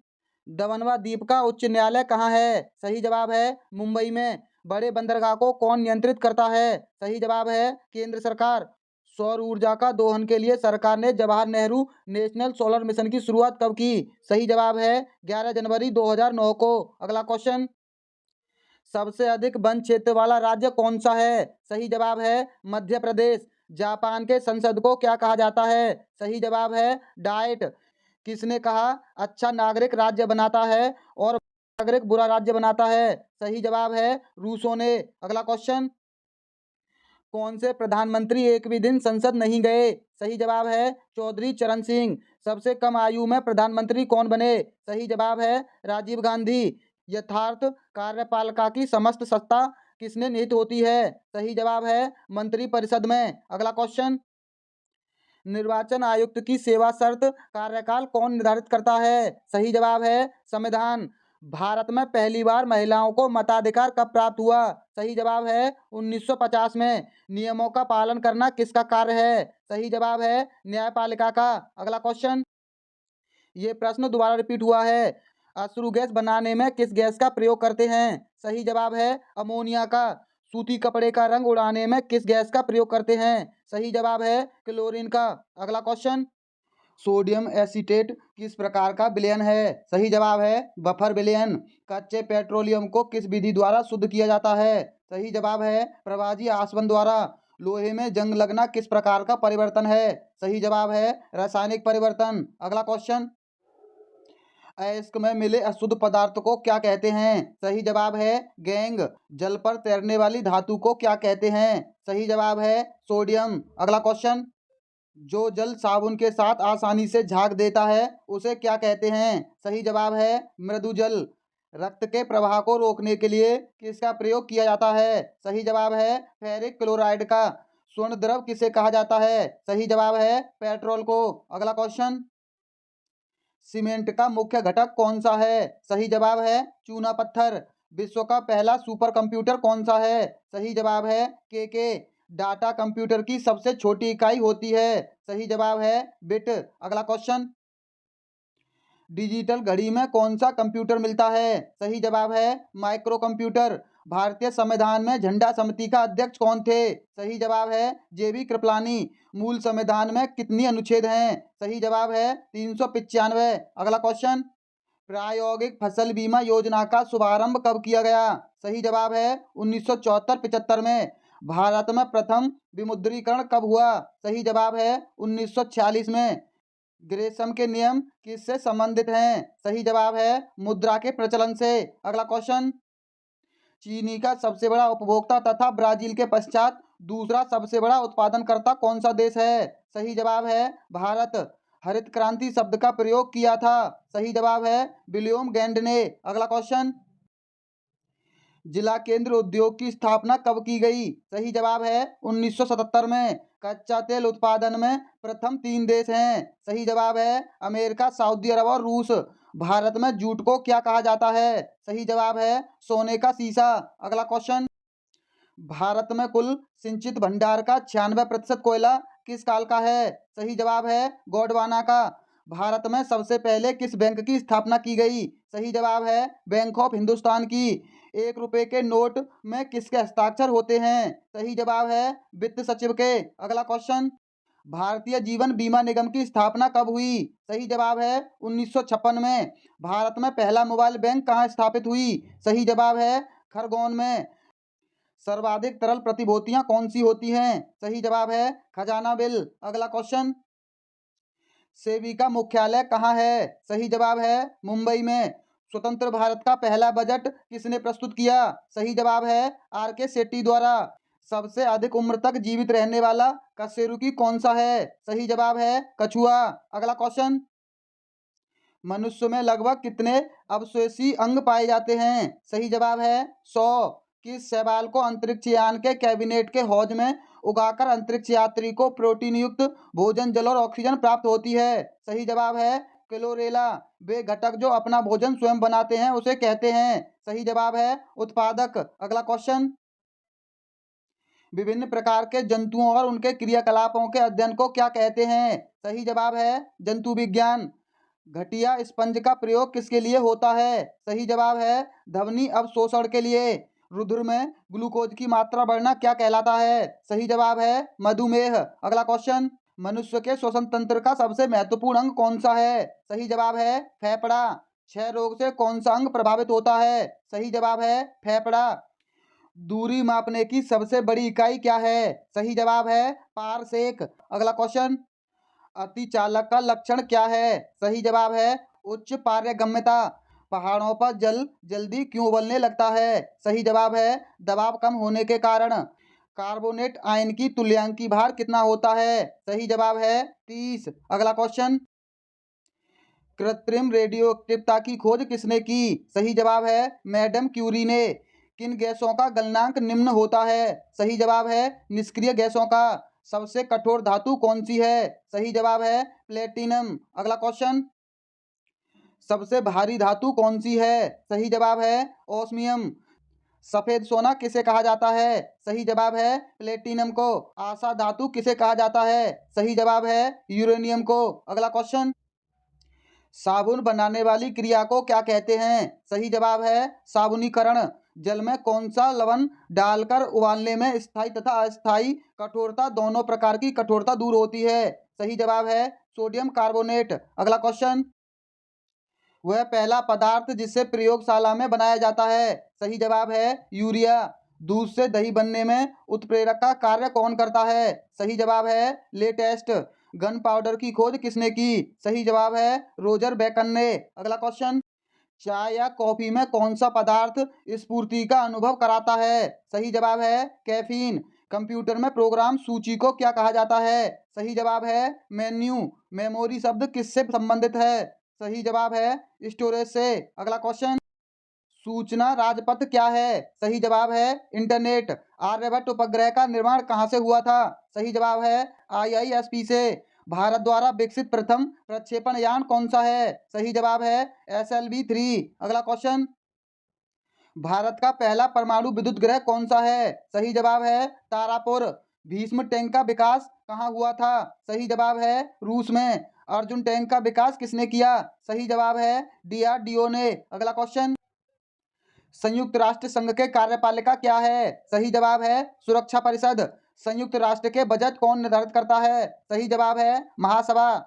दमन व दीव का उच्च न्यायालय कहाँ है? सही जवाब है मुंबई में। बड़े बंदरगाह को कौन नियंत्रित करता है? सही जवाब है केंद्र सरकार। सौर ऊर्जा का दोहन के लिए सरकार ने Jawahar Nehru national solar mission की शुरुआत कब की? सही जवाब है 11 जनवरी 2009 को। अगला क्वेश्चन, सबसे अधिक वन क्षेत्र वाला राज्य कौन सा है? सही जवाब है मध्य प्रदेश। जापान के संसद को क्या कहा जाता है? सही जवाब है डाइट। किसने कहा अच्छा नागरिक राज्य बनाता है और नागरिक बुरा राज्य बनाता है? सही जवाब है रूसो ने। अगला क्वेश्चन, कौन से प्रधानमंत्री एक भी दिन संसद नहीं गए? सही जवाब है चौधरी चरण सिंह। सबसे कम आयु में प्रधानमंत्री कौन बने? सही जवाब है राजीव गांधी। यथार्थ कार्यपालिका की समस्त सत्ता किसने निहित होती है? सही जवाब है मंत्रिपरिषद में। अगला क्वेश्चन, निर्वाचन आयुक्त की सेवा शर्त कार्यकाल कौन निर्धारित करता है? सही जवाब है संविधान। भारत में पहली बार महिलाओं को मताधिकार कब प्राप्त हुआ? सही जवाब है 1950 में। नियमों का पालन करना किसका कार्य है? सही जवाब है न्यायपालिका का। अगला क्वेश्चन, ये प्रश्न दोबारा रिपीट हुआ है। अश्रु गैस बनाने में किस गैस का प्रयोग करते हैं? सही जवाब है अमोनिया का। सूती कपड़े का रंग उड़ाने में किस गैस का प्रयोग करते हैं? सही जवाब है क्लोरीन का। अगला क्वेश्चन, सोडियम एसीटेट किस प्रकार का विलयन है? सही जवाब है बफर विलयन। कच्चे पेट्रोलियम को किस विधि द्वारा शुद्ध किया जाता है? सही जवाब है प्रवाजी आसवन द्वारा। लोहे में जंग लगना किस प्रकार का परिवर्तन है? सही जवाब है रासायनिक परिवर्तन। अगला क्वेश्चन, अयस्क में मिले अशुद्ध पदार्थ को क्या कहते हैं? सही जवाब है गैंग। जल पर तैरने वाली धातु को क्या कहते हैं? सही जवाब है सोडियम। अगला क्वेश्चन, जो जल साबुन के साथ आसानी से झाग देता है उसे क्या कहते हैं? सही जवाब है मृदु जल। रक्त के प्रवाह को रोकने के लिए किसका प्रयोग किया जाता है? सही जवाब है फेरिक क्लोराइड का। स्वर्ण द्रव किसे कहा जाता है? सही जवाब है पेट्रोल को। अगला क्वेश्चन, सीमेंट का मुख्य घटक कौन सा है? सही जवाब है चूना पत्थर। विश्व का पहला सुपर कंप्यूटर कौन सा है? सही जवाब है के। डाटा कंप्यूटर की सबसे छोटी इकाई होती है? सही जवाब है बिट। अगला क्वेश्चन, डिजिटल घड़ी में कौन सा कंप्यूटर मिलता है? सही जवाब है माइक्रो कंप्यूटर। भारतीय संविधान में झंडा समिति का अध्यक्ष कौन थे? सही जवाब है जेबी कृपलानी। मूल संविधान में कितनी अनुच्छेद हैं? सही जवाब है 395। अगला क्वेश्चन, प्रायोगिक फसल बीमा योजना का शुभारंभ कब किया गया? सही जवाब है 1974-75 में। भारत में प्रथम विमुद्रीकरण कब हुआ? सही जवाब है 1946 में। ग्रेशम के नियम किससे संबंधित हैं? सही जवाब है मुद्रा के प्रचलन से। अगला क्वेश्चन, चीनी का सबसे बड़ा उपभोक्ता तथा ब्राजील के पश्चात दूसरा सबसे बड़ा उत्पादनकर्ता कौन सा देश है? सही जवाब है भारत। हरित क्रांति शब्द का प्रयोग किया था? सही जवाब है विलियम गैंड ने। अगला क्वेश्चन, जिला केंद्र उद्योग की स्थापना कब की गई? सही जवाब है 1977 में। कच्चा तेल उत्पादन में प्रथम 3 देश हैं? सही जवाब है अमेरिका, सऊदी अरब और रूस। भारत में जूट को क्या कहा जाता है? सही जवाब है सोने का शीशा। अगला क्वेश्चन, भारत में कुल सिंचित भंडार का 96% कोयला किस काल का है? सही जवाब है गोंडवाना का। भारत में सबसे पहले किस बैंक की स्थापना की गई? सही जवाब है बैंक ऑफ हिंदुस्तान की। 1 रुपए के नोट में किसके हस्ताक्षर होते हैं? सही जवाब है वित्त सचिव के। अगला क्वेश्चन, भारतीय जीवन बीमा निगम की स्थापना कब हुई? सही जवाब है 1956 में। भारत में पहला मोबाइल बैंक कहाँ स्थापित हुई? सही जवाब है खरगोन में। सर्वाधिक तरल प्रतिभूतियां कौन सी होती हैं? सही जवाब है खजाना बिल। अगला क्वेश्चन, सेबी का मुख्यालय कहाँ है? सही जवाब है मुंबई में। स्वतंत्र भारत का पहला बजट किसने प्रस्तुत किया? सही जवाब है आर के शेट्टी द्वारा। सबसे अधिक उम्र तक जीवित रहने वाला कशेरुकी कौन सा है? सही जवाब है कछुआ। अगला क्वेश्चन, मनुष्य में लगभग कितने अवशेषी अंग पाए जाते हैं? सही जवाब है 100। किस शैवाल को अंतरिक्ष यान के कैबिनेट के हौज में उगाकर अंतरिक्ष यात्री को प्रोटीन युक्त भोजन, जल और ऑक्सीजन प्राप्त होती है? सही जवाब है क्लोरेला। वे घटक जो अपना भोजन स्वयं बनाते हैं उसे कहते हैं? सही जवाब है उत्पादक। अगला क्वेश्चन, विभिन्न प्रकार के जंतुओं और उनके क्रियाकलापों के अध्ययन को क्या कहते हैं? सही जवाब है जंतु विज्ञान। घटिया स्पंज का प्रयोग किसके लिए होता है? सही जवाब है ध्वनि अवशोषण के लिए। रुधिर में ग्लूकोज की मात्रा बढ़ना क्या कहलाता है? सही जवाब है मधुमेह। अगला क्वेश्चन, मनुष्य के श्वसन तंत्र का सबसे महत्वपूर्ण अंग कौन सा है? सही जवाब है फेफड़ा। क्षय रोग से कौन सा अंग प्रभावित होता है? सही जवाब है फेफड़ा। दूरी मापने की सबसे बड़ी इकाई क्या है? सही जवाब है पारसेक। अगला क्वेश्चन, अति चालक का लक्षण क्या है? सही जवाब है उच्च पारगम्यता। पहाड़ों पर जल जल्दी क्यों उबलने लगता है? सही जवाब है दबाव कम होने के कारण। कार्बोनेट आयन की तुल्यांकी भार कितना होता है? सही जवाब है 30। अगला क्वेश्चन, कृत्रिम रेडियोएक्टिवता की खोज किसने की? सही जवाब है मैडम क्यूरी ने। किन गैसों का गलनांक निम्न होता है? सही जवाब है निष्क्रिय गैसों का। सबसे कठोर धातु कौन सी है? सही जवाब है प्लेटिनम। अगला क्वेश्चन, सबसे भारी धातु कौन सी है? सही जवाब है ओस्मियम। सफेद सोना किसे कहा जाता है? सही जवाब है प्लेटिनम को। आशा धातु किसे कहा जाता है? सही जवाब है यूरेनियम को। अगला क्वेश्चन, साबुन बनाने वाली क्रिया को क्या कहते हैं? सही जवाब है साबुनीकरण। जल में कौन सा लवण डालकर उबालने में स्थायी तथा अस्थायी कठोरता, दोनों प्रकार की कठोरता दूर होती है? सही जवाब है सोडियम कार्बोनेट। अगला क्वेश्चन, वह पहला पदार्थ जिसे प्रयोगशाला में बनाया जाता है? सही जवाब है यूरिया। दूध से दही बनने में उत्प्रेरक का कार्य कौन करता है? सही जवाब है लेटेस्ट। गन पाउडर की खोज किसने की? सही जवाब है रोजर बेकन ने। अगला क्वेश्चन, चाय या कॉफी में कौन सा पदार्थ स्फूर्ति का अनुभव कराता है? सही जवाब है कैफीन। कंप्यूटर में प्रोग्राम सूची को क्या कहा जाता है? सही जवाब है मेन्यू। मेमोरी शब्द किससे संबंधित है? सही जवाब है स्टोरेज से। अगला क्वेश्चन, सूचना राजपथ क्या है? सही जवाब है इंटरनेट। आर्यभट्ट उपग्रह का निर्माण कहाँ से हुआ था? सही जवाब है IISP से। भारत द्वारा विकसित प्रथम प्रक्षेपण यान कौन सा है? सही जवाब है SLV-3। अगला क्वेश्चन, भारत का पहला परमाणु विद्युत ग्रह कौन सा है? सही जवाब है तारापुर। भीष्म टैंक का विकास कहाँ हुआ था? सही जवाब है रूस में। अर्जुन टैंक का विकास किसने किया? सही जवाब है DRDO ने। अगला क्वेश्चन, संयुक्त राष्ट्र संघ के कार्यपालिका क्या है? सही जवाब है सुरक्षा परिषद। संयुक्त राष्ट्र के बजट कौन निर्धारित करता है? सही जवाब है महासभा।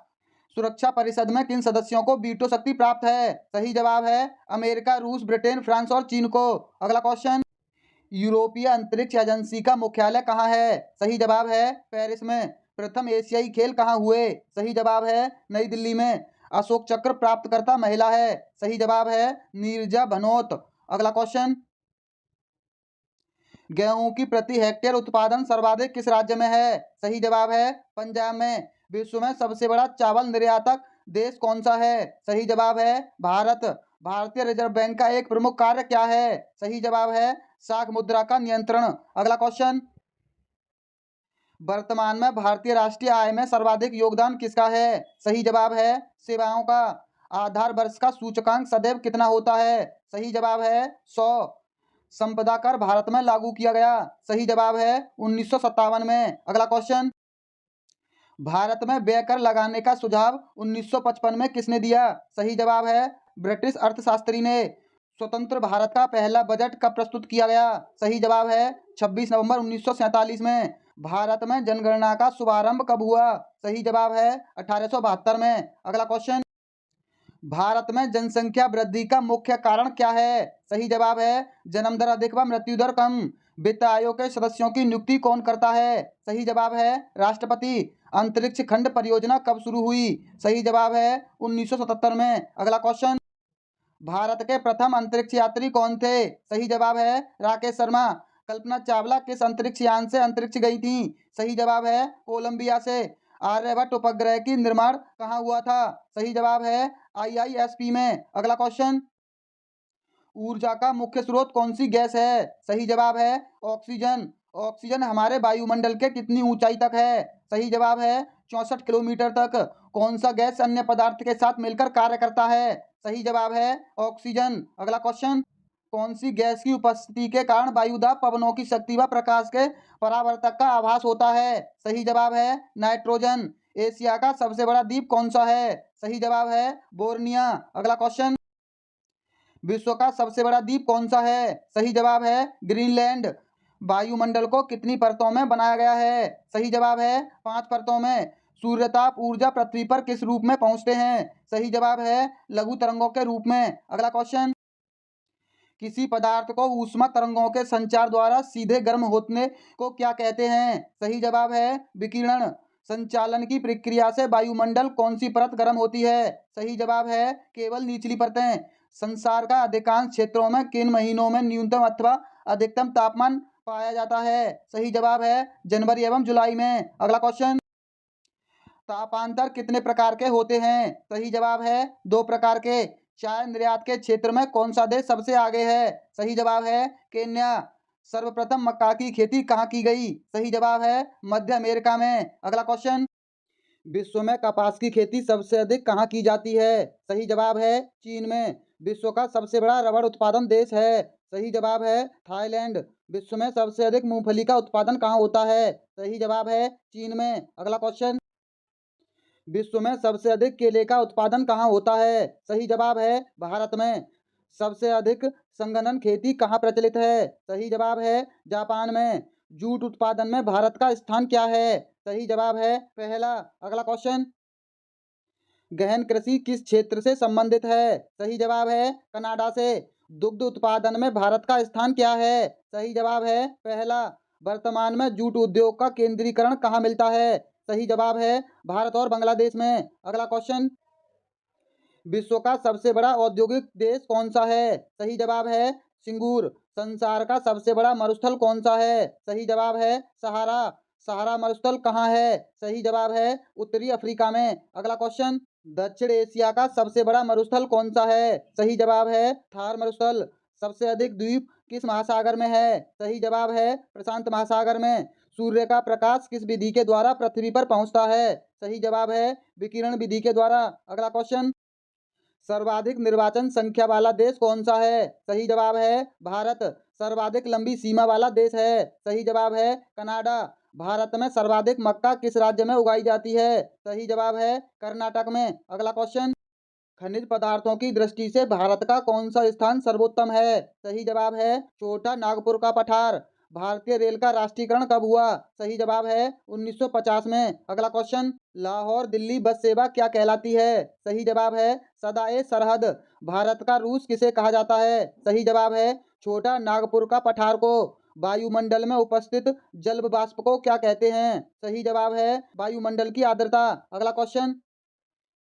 सुरक्षा परिषद में किन सदस्यों को वीटो शक्ति प्राप्त है? सही जवाब है अमेरिका, रूस, ब्रिटेन, फ्रांस और चीन को। अगला क्वेश्चन, यूरोपीय अंतरिक्ष एजेंसी का मुख्यालय कहाँ है? सही जवाब है पेरिस में। प्रथम एशियाई खेल कहाँ हुए? सही जवाब है नई दिल्ली में। अशोक चक्र प्राप्तकर्ता महिला है? सही जवाब है नीरजा भनोत। अगला क्वेश्चन, गेहूं की प्रति हेक्टेयर उत्पादन सर्वाधिक किस राज्य में है? सही जवाब है पंजाब में। विश्व में सबसे बड़ा चावल निर्यातक देश कौन सा है? सही जवाब है भारत। भारतीय रिजर्व बैंक का एक प्रमुख कार्य क्या है? सही जवाब है साख मुद्रा का नियंत्रण। अगला क्वेश्चन, वर्तमान में भारतीय राष्ट्रीय आय में सर्वाधिक योगदान किसका है? सही जवाब है सेवाओं का। आधार वर्ष का सूचकांक सदैव कितना होता है? सही जवाब है 100। संपदा कर भारत में लागू किया गया? सही जवाब है 1957 में। अगला क्वेश्चन, भारत में व्यय कर लगाने का सुझाव 1955 में किसने दिया? सही जवाब है ब्रिटिश अर्थशास्त्री ने। स्वतंत्र भारत का पहला बजट कब प्रस्तुत किया गया? सही जवाब है 26 नवंबर 1947 में। भारत में जनगणना का शुभारंभ कब हुआ? सही जवाब है 1872 में। अगला क्वेश्चन, भारत में जनसंख्या वृद्धि का मुख्य कारण क्या है? सही जवाब है जन्म दर अधिक व मृत्यु दर कम। वित्त आयोग के सदस्यों की नियुक्ति कौन करता है? सही जवाब है राष्ट्रपति। अंतरिक्ष खंड परियोजना कब शुरू हुई? सही जवाब है 1977 में। अगला क्वेश्चन, भारत के प्रथम अंतरिक्ष यात्री कौन थे? सही जवाब है राकेश शर्मा। कल्पना चावला किस अंतरिक्ष यान से अंतरिक्ष गई थी? सही जवाब है कोलंबिया से। आर्यभट्ट उपग्रह की निर्माण कहाँ हुआ था? सही जवाब है IISP में। अगला क्वेश्चन, ऊर्जा का मुख्य स्रोत कौन सी गैस है? सही जवाब है ऑक्सीजन। ऑक्सीजन हमारे वायुमंडल के कितनी ऊंचाई तक है? सही जवाब है 64 किलोमीटर तक। कौन सा गैस अन्य पदार्थ के साथ मिलकर कार्य करता है? सही जवाब है ऑक्सीजन। अगला क्वेश्चन, कौन सी गैस की उपस्थिति के कारण वायुदाब, पवनों की शक्ति व प्रकाश के परावर्तक का आभास होता है? सही जवाब है नाइट्रोजन। एशिया का सबसे बड़ा द्वीप कौन सा है? सही जवाब है बोर्निया। अगला क्वेश्चन, विश्व का सबसे बड़ा द्वीप कौन सा है? सही जवाब है ग्रीनलैंड। वायुमंडल को कितनी परतों में बनाया गया है? सही जवाब है 5 परतों में। सूर्यताप ऊर्जा पृथ्वी पर किस रूप में पहुंचते हैं? सही जवाब है लघु तरंगों के रूप में। अगला क्वेश्चन, किसी पदार्थ को ऊष्मा तरंगों के संचार द्वारा सीधे गर्म होने को क्या कहते हैं? सही जवाब है विकिरण। संचालन की प्रक्रिया से वायुमंडल कौन सी परत गर्म होती है? सही जवाब है केवल निचली परतें। संसार का अधिकांश क्षेत्रों में किन महीनों में न्यूनतम अथवा अधिकतम तापमान पाया जाता है? सही जवाब है जनवरी एवं जुलाई में। अगला क्वेश्चन, तापांतर कितने प्रकार के होते हैं? सही जवाब है 2 प्रकार के। चाय निर्यात के क्षेत्र में कौन सा देश सबसे आगे है? सही जवाब है केन्या। सर्वप्रथम मक्का की खेती कहाँ की गई? सही जवाब है मध्य अमेरिका में। अगला क्वेश्चन, विश्व में कपास की खेती सबसे अधिक कहाँ की जाती है? सही जवाब है चीन में। विश्व का सबसे बड़ा रबड़ उत्पादन देश है? सही जवाब है थाईलैंड। विश्व में सबसे अधिक मूंगफली का उत्पादन कहाँ होता है? सही जवाब है चीन में। अगला क्वेश्चन, विश्व में सबसे अधिक केले का उत्पादन कहाँ होता है? सही जवाब है भारत में। सबसे अधिक संघनन खेती कहाँ प्रचलित है? सही जवाब है जापान में। जूट उत्पादन में भारत का स्थान क्या है? सही जवाब है पहला। अगला क्वेश्चन, गहन कृषि किस क्षेत्र से संबंधित है? सही जवाब है कनाडा से। दुग्ध उत्पादन में भारत का स्थान क्या है? सही जवाब है पहला। वर्तमान में जूट उद्योग का केंद्रीकरण कहाँ मिलता है? सही जवाब है भारत और बांग्लादेश में। अगला क्वेश्चन, विश्व का सबसे बड़ा औद्योगिक देश कौन सा है? सही जवाब है सिंगूर। संसार का सबसे बड़ा मरुस्थल कौन सा है? सही जवाब है सहारा। सहारा मरुस्थल कहाँ है? सही जवाब है उत्तरी अफ्रीका में। अगला क्वेश्चन, दक्षिण एशिया का सबसे बड़ा मरुस्थल कौन सा है? सही जवाब है थार मरुस्थल। सबसे अधिक द्वीप किस महासागर में है? सही जवाब है प्रशांत महासागर में। सूर्य का प्रकाश किस विधि के द्वारा पृथ्वी पर पहुंचता है? सही जवाब है विकिरण विधि के द्वारा। अगला क्वेश्चन, सर्वाधिक निर्वाचन संख्या वाला देश कौन सा है? सही जवाब है भारत। सर्वाधिक लंबी सीमा वाला देश है? सही जवाब है कनाडा। भारत में सर्वाधिक मक्का किस राज्य में उगाई जाती है? सही जवाब है कर्नाटक में। अगला क्वेश्चन, खनिज पदार्थों की दृष्टि से भारत का कौन सा स्थान सर्वोत्तम है? सही जवाब है छोटा नागपुर का पठार। भारतीय रेल का राष्ट्रीयकरण कब हुआ? सही जवाब है 1950 में। अगला क्वेश्चन, लाहौर दिल्ली बस सेवा क्या कहलाती है? सही जवाब है सदाए सरहद। भारत का रूस किसे कहा जाता है? सही जवाब है छोटा नागपुर का पठार को। वायुमंडल में उपस्थित जल वाष्प को क्या कहते हैं? सही जवाब है वायुमंडल की आर्द्रता। अगला क्वेश्चन,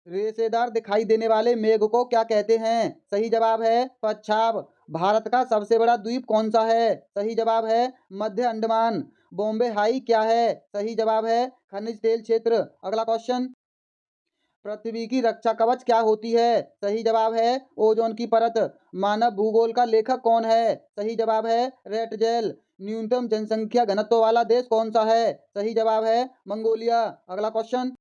रेशेदार दिखाई देने वाले मेघ को क्या कहते हैं? सही जवाब है पच्छाव। भारत का सबसे बड़ा द्वीप कौन सा है? सही जवाब है मध्य अंडमान। बॉम्बे हाई क्या है? सही जवाब है खनिज तेल क्षेत्र। अगला क्वेश्चन, पृथ्वी की रक्षा कवच क्या होती है? सही जवाब है ओजोन की परत। मानव भूगोल का लेखक कौन है? सही जवाब है रेटजेल। न्यूनतम जनसंख्या घनत्व वाला देश कौन सा है? सही जवाब है मंगोलिया। अगला क्वेश्चन,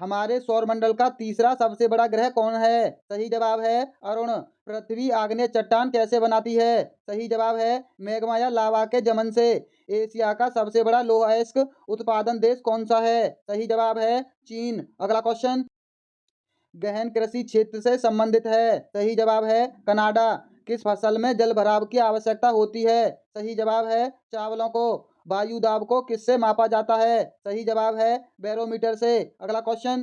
हमारे सौरमंडल का तीसरा सबसे बड़ा ग्रह कौन है? सही जवाब है अरुण। पृथ्वी आग्नेय चट्टान कैसे बनाती है? सही जवाब है मैग्मा या लावा के जमन से। एशिया का सबसे बड़ा लौह अयस्क उत्पादन देश कौन सा है? सही जवाब है चीन। अगला क्वेश्चन, गहन कृषि क्षेत्र से संबंधित है? सही जवाब है कनाडा। किस फसल में जल भराव की आवश्यकता होती है? सही जवाब है चावलों को। वायु दाब को किससे मापा जाता है? सही जवाब है बैरोमीटर से। अगला क्वेश्चन,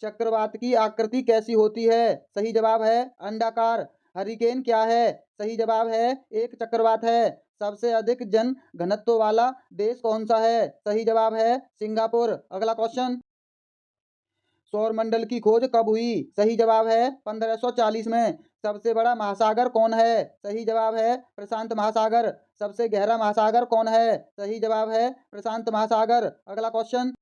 चक्रवात की आकृति कैसी होती है? सही जवाब है अंडाकार। हरिकेन क्या है? सही जवाब है एक चक्रवात है। सबसे अधिक जन घनत्व वाला देश कौन सा है? सही जवाब है सिंगापुर। अगला क्वेश्चन, सौर मंडल की खोज कब हुई? सही जवाब है 1540 में। सबसे बड़ा महासागर कौन है? सही जवाब है प्रशांत महासागर। सबसे गहरा महासागर कौन है? सही जवाब है प्रशांत महासागर। अगला क्वेश्चन,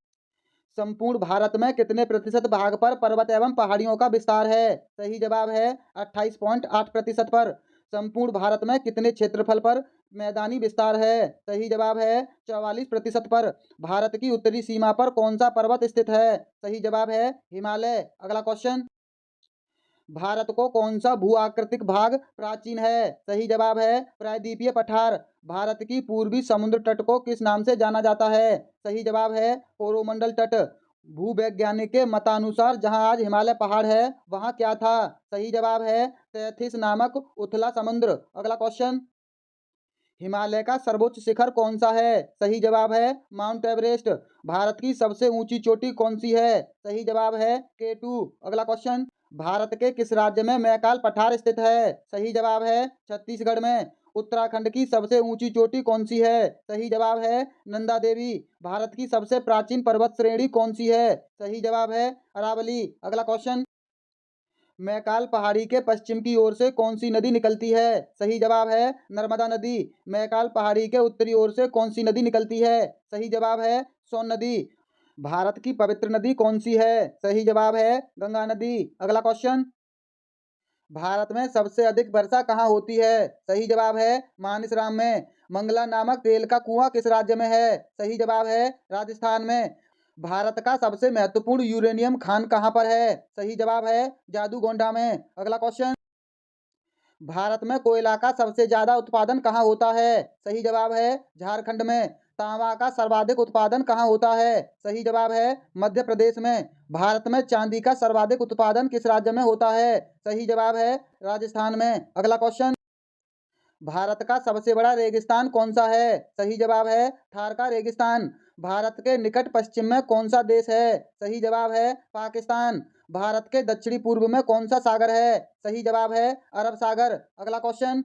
संपूर्ण भारत में कितने प्रतिशत भाग पर पर्वत एवं पहाड़ियों का विस्तार है? सही जवाब है 28.8% पर। संपूर्ण भारत में कितने क्षेत्रफल पर मैदानी विस्तार है? सही जवाब है 44% पर। भारत की उत्तरी सीमा पर कौन सा पर्वत स्थित है? सही जवाब है हिमालय। अगला क्वेश्चन, भारत को कौन सा भू आकृतिक भाग प्राचीन है? सही जवाब है प्रायद्वीपीय पठार। भारत की पूर्वी समुद्र तट को किस नाम से जाना जाता है? सही जवाब है कोरोमंडल तट। भूवैज्ञानिक के मतानुसार जहां आज हिमालय पहाड़ है वहां क्या था? सही जवाब है तैथिस नामक उथला समुद्र। अगला क्वेश्चन, हिमालय का सर्वोच्च शिखर कौन सा है? सही जवाब है माउंट एवरेस्ट। भारत की सबसे ऊंची चोटी कौन सी है? सही जवाब है K2। अगला क्वेश्चन, भारत के किस राज्य में मैकाल पठार स्थित है? सही जवाब है छत्तीसगढ़ में। उत्तराखंड की सबसे ऊंची चोटी कौन सी है? सही जवाब है नंदा देवी। भारत की सबसे प्राचीन पर्वत श्रेणी कौन सी है? सही जवाब है अरावली। अगला क्वेश्चन, मैकाल पहाड़ी के पश्चिम की ओर से कौन सी नदी निकलती है? सही जवाब है नर्मदा नदी। मैकाल पहाड़ी के उत्तरी ओर से कौन सी नदी निकलती है? सही जवाब है सोन नदी। भारत की पवित्र नदी कौन सी है? सही जवाब है गंगा नदी। अगला क्वेश्चन, भारत में सबसे अधिक वर्षा कहाँ होती है? सही जवाब है मानसराम में। मंगला नामक तेल का कुआं किस राज्य में है? सही जवाब है राजस्थान में। भारत का सबसे महत्वपूर्ण यूरेनियम खान कहाँ पर है? सही जवाब है जादूगोंडा में। अगला क्वेश्चन, भारत में कोयला का सबसे ज्यादा उत्पादन कहाँ होता है? सही जवाब है झारखंड में। तांबा का सर्वाधिक उत्पादन कहाँ होता है? सही जवाब है मध्य प्रदेश में। भारत में चांदी का सर्वाधिक उत्पादन किस राज्य में होता है? सही जवाब है राजस्थान में। अगला क्वेश्चन, भारत का सबसे बड़ा रेगिस्तान कौन सा है? सही जवाब है थार का रेगिस्तान। भारत के निकट पश्चिम में कौन सा देश है? सही जवाब है पाकिस्तान। भारत के दक्षिणी पूर्व में कौन सा सागर है? सही जवाब है अरब सागर। अगला क्वेश्चन,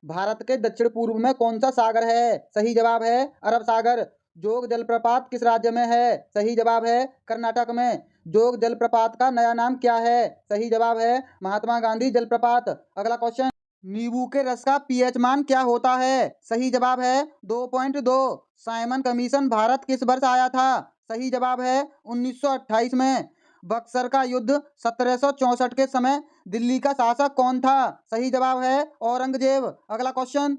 भारत के दक्षिण पूर्व में कौन सा सागर है? सही जवाब है अरब सागर। जोग जलप्रपात किस राज्य में है? सही जवाब है कर्नाटक में। जोग जलप्रपात का नया नाम क्या है? सही जवाब है महात्मा गांधी जलप्रपात। अगला क्वेश्चन, नींबू के रस का पीएच मान क्या होता है? सही जवाब है 2.2। साइमन कमीशन भारत किस वर्ष आया था? सही जवाब है 1928 में। बक्सर का युद्ध 1764 के समय दिल्ली का शासक कौन था? सही जवाब है औरंगजेब। अगला क्वेश्चन,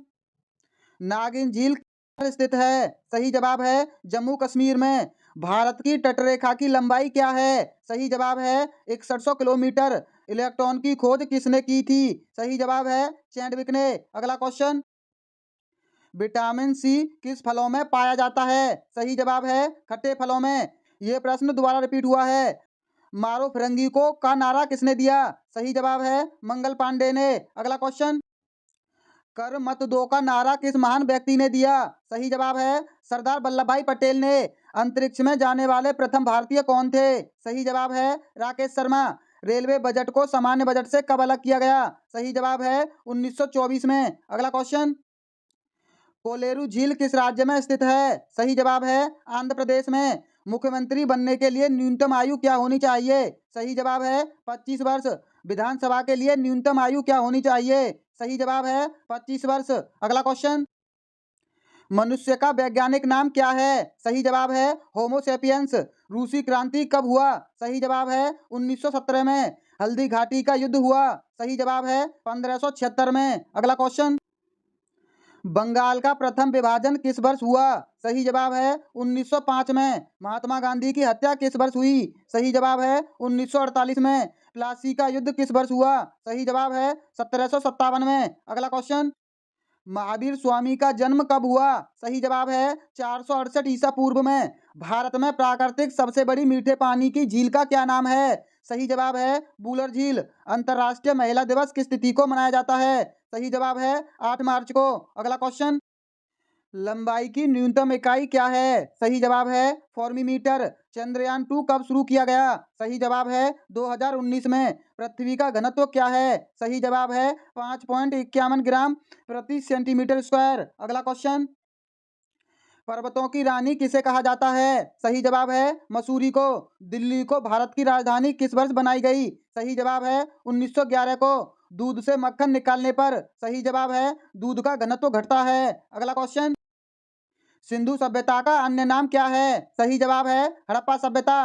नागिन झील कहाँ स्थित है? सही जवाब है जम्मू कश्मीर में। भारत की तटरेखा की लंबाई क्या है? सही जवाब है 6100 किलोमीटर। इलेक्ट्रॉन की खोज किसने की थी? सही जवाब है चैडविक ने। अगला क्वेश्चन, विटामिन सी किस फलों में पाया जाता है? सही जवाब है खट्टे फलों में। यह प्रश्न दोबारा रिपीट हुआ है। मारो फिरंगी को का नारा किसने दिया? सही जवाब है मंगल पांडे ने। अगला क्वेश्चन, कर मत दो का नारा किस महान व्यक्ति ने दिया? सही जवाब है सरदार वल्लभ भाई पटेल ने। अंतरिक्ष में जाने वाले प्रथम भारतीय कौन थे? सही जवाब है राकेश शर्मा। रेलवे बजट को सामान्य बजट से कब अलग किया गया? सही जवाब है 1924 में। अगला क्वेश्चन, कोलेरू झील किस राज्य में स्थित है? सही जवाब है आंध्र प्रदेश में। मुख्यमंत्री बनने के लिए न्यूनतम आयु क्या होनी चाहिए? सही जवाब है 25 वर्ष। विधानसभा के लिए न्यूनतम आयु क्या होनी चाहिए? सही जवाब है 25 वर्ष। अगला क्वेश्चन, मनुष्य का वैज्ञानिक नाम क्या है? सही जवाब है होमोसेपियंस। रूसी क्रांति कब हुआ? सही जवाब है 1917 में। हल्दी घाटी का युद्ध हुआ? सही जवाब है 1576 में। अगला क्वेश्चन, बंगाल का प्रथम विभाजन किस वर्ष हुआ? सही जवाब है 1905 में। महात्मा गांधी की हत्या किस वर्ष हुई? सही जवाब है 1948 में। प्लासी का युद्ध किस वर्ष हुआ? सही जवाब है 1757 में। अगला क्वेश्चन, महावीर स्वामी का जन्म कब हुआ? सही जवाब है 468 ईसा पूर्व में। भारत में प्राकृतिक सबसे बड़ी मीठे पानी की झील का क्या नाम है? सही जवाब है बूलर झील। अंतर्राष्ट्रीय महिला दिवस किस तिथि को मनाया जाता है? सही जवाब है 8 मार्च को। अगला क्वेश्चन, लंबाई की न्यूनतम इकाई क्या है? सही जवाब है फॉर्मीमीटर। चंद्रयान 2 कब शुरू किया गया? सही जवाब है 2019 में। पृथ्वी का घनत्व क्या है? सही जवाब है 5.51 ग्राम प्रति सेंटीमीटर स्क्वायर। अगला क्वेश्चन, पर्वतों की रानी किसे कहा जाता है? सही जवाब है मसूरी को। दिल्ली को भारत की राजधानी किस वर्ष बनाई गई? सही जवाब है 1911 को। दूध से मक्खन निकालने पर सही जवाब है दूध का घनत्व घटता है। अगला क्वेश्चन, सिंधु सभ्यता का अन्य नाम क्या है? सही जवाब है हड़प्पा सभ्यता।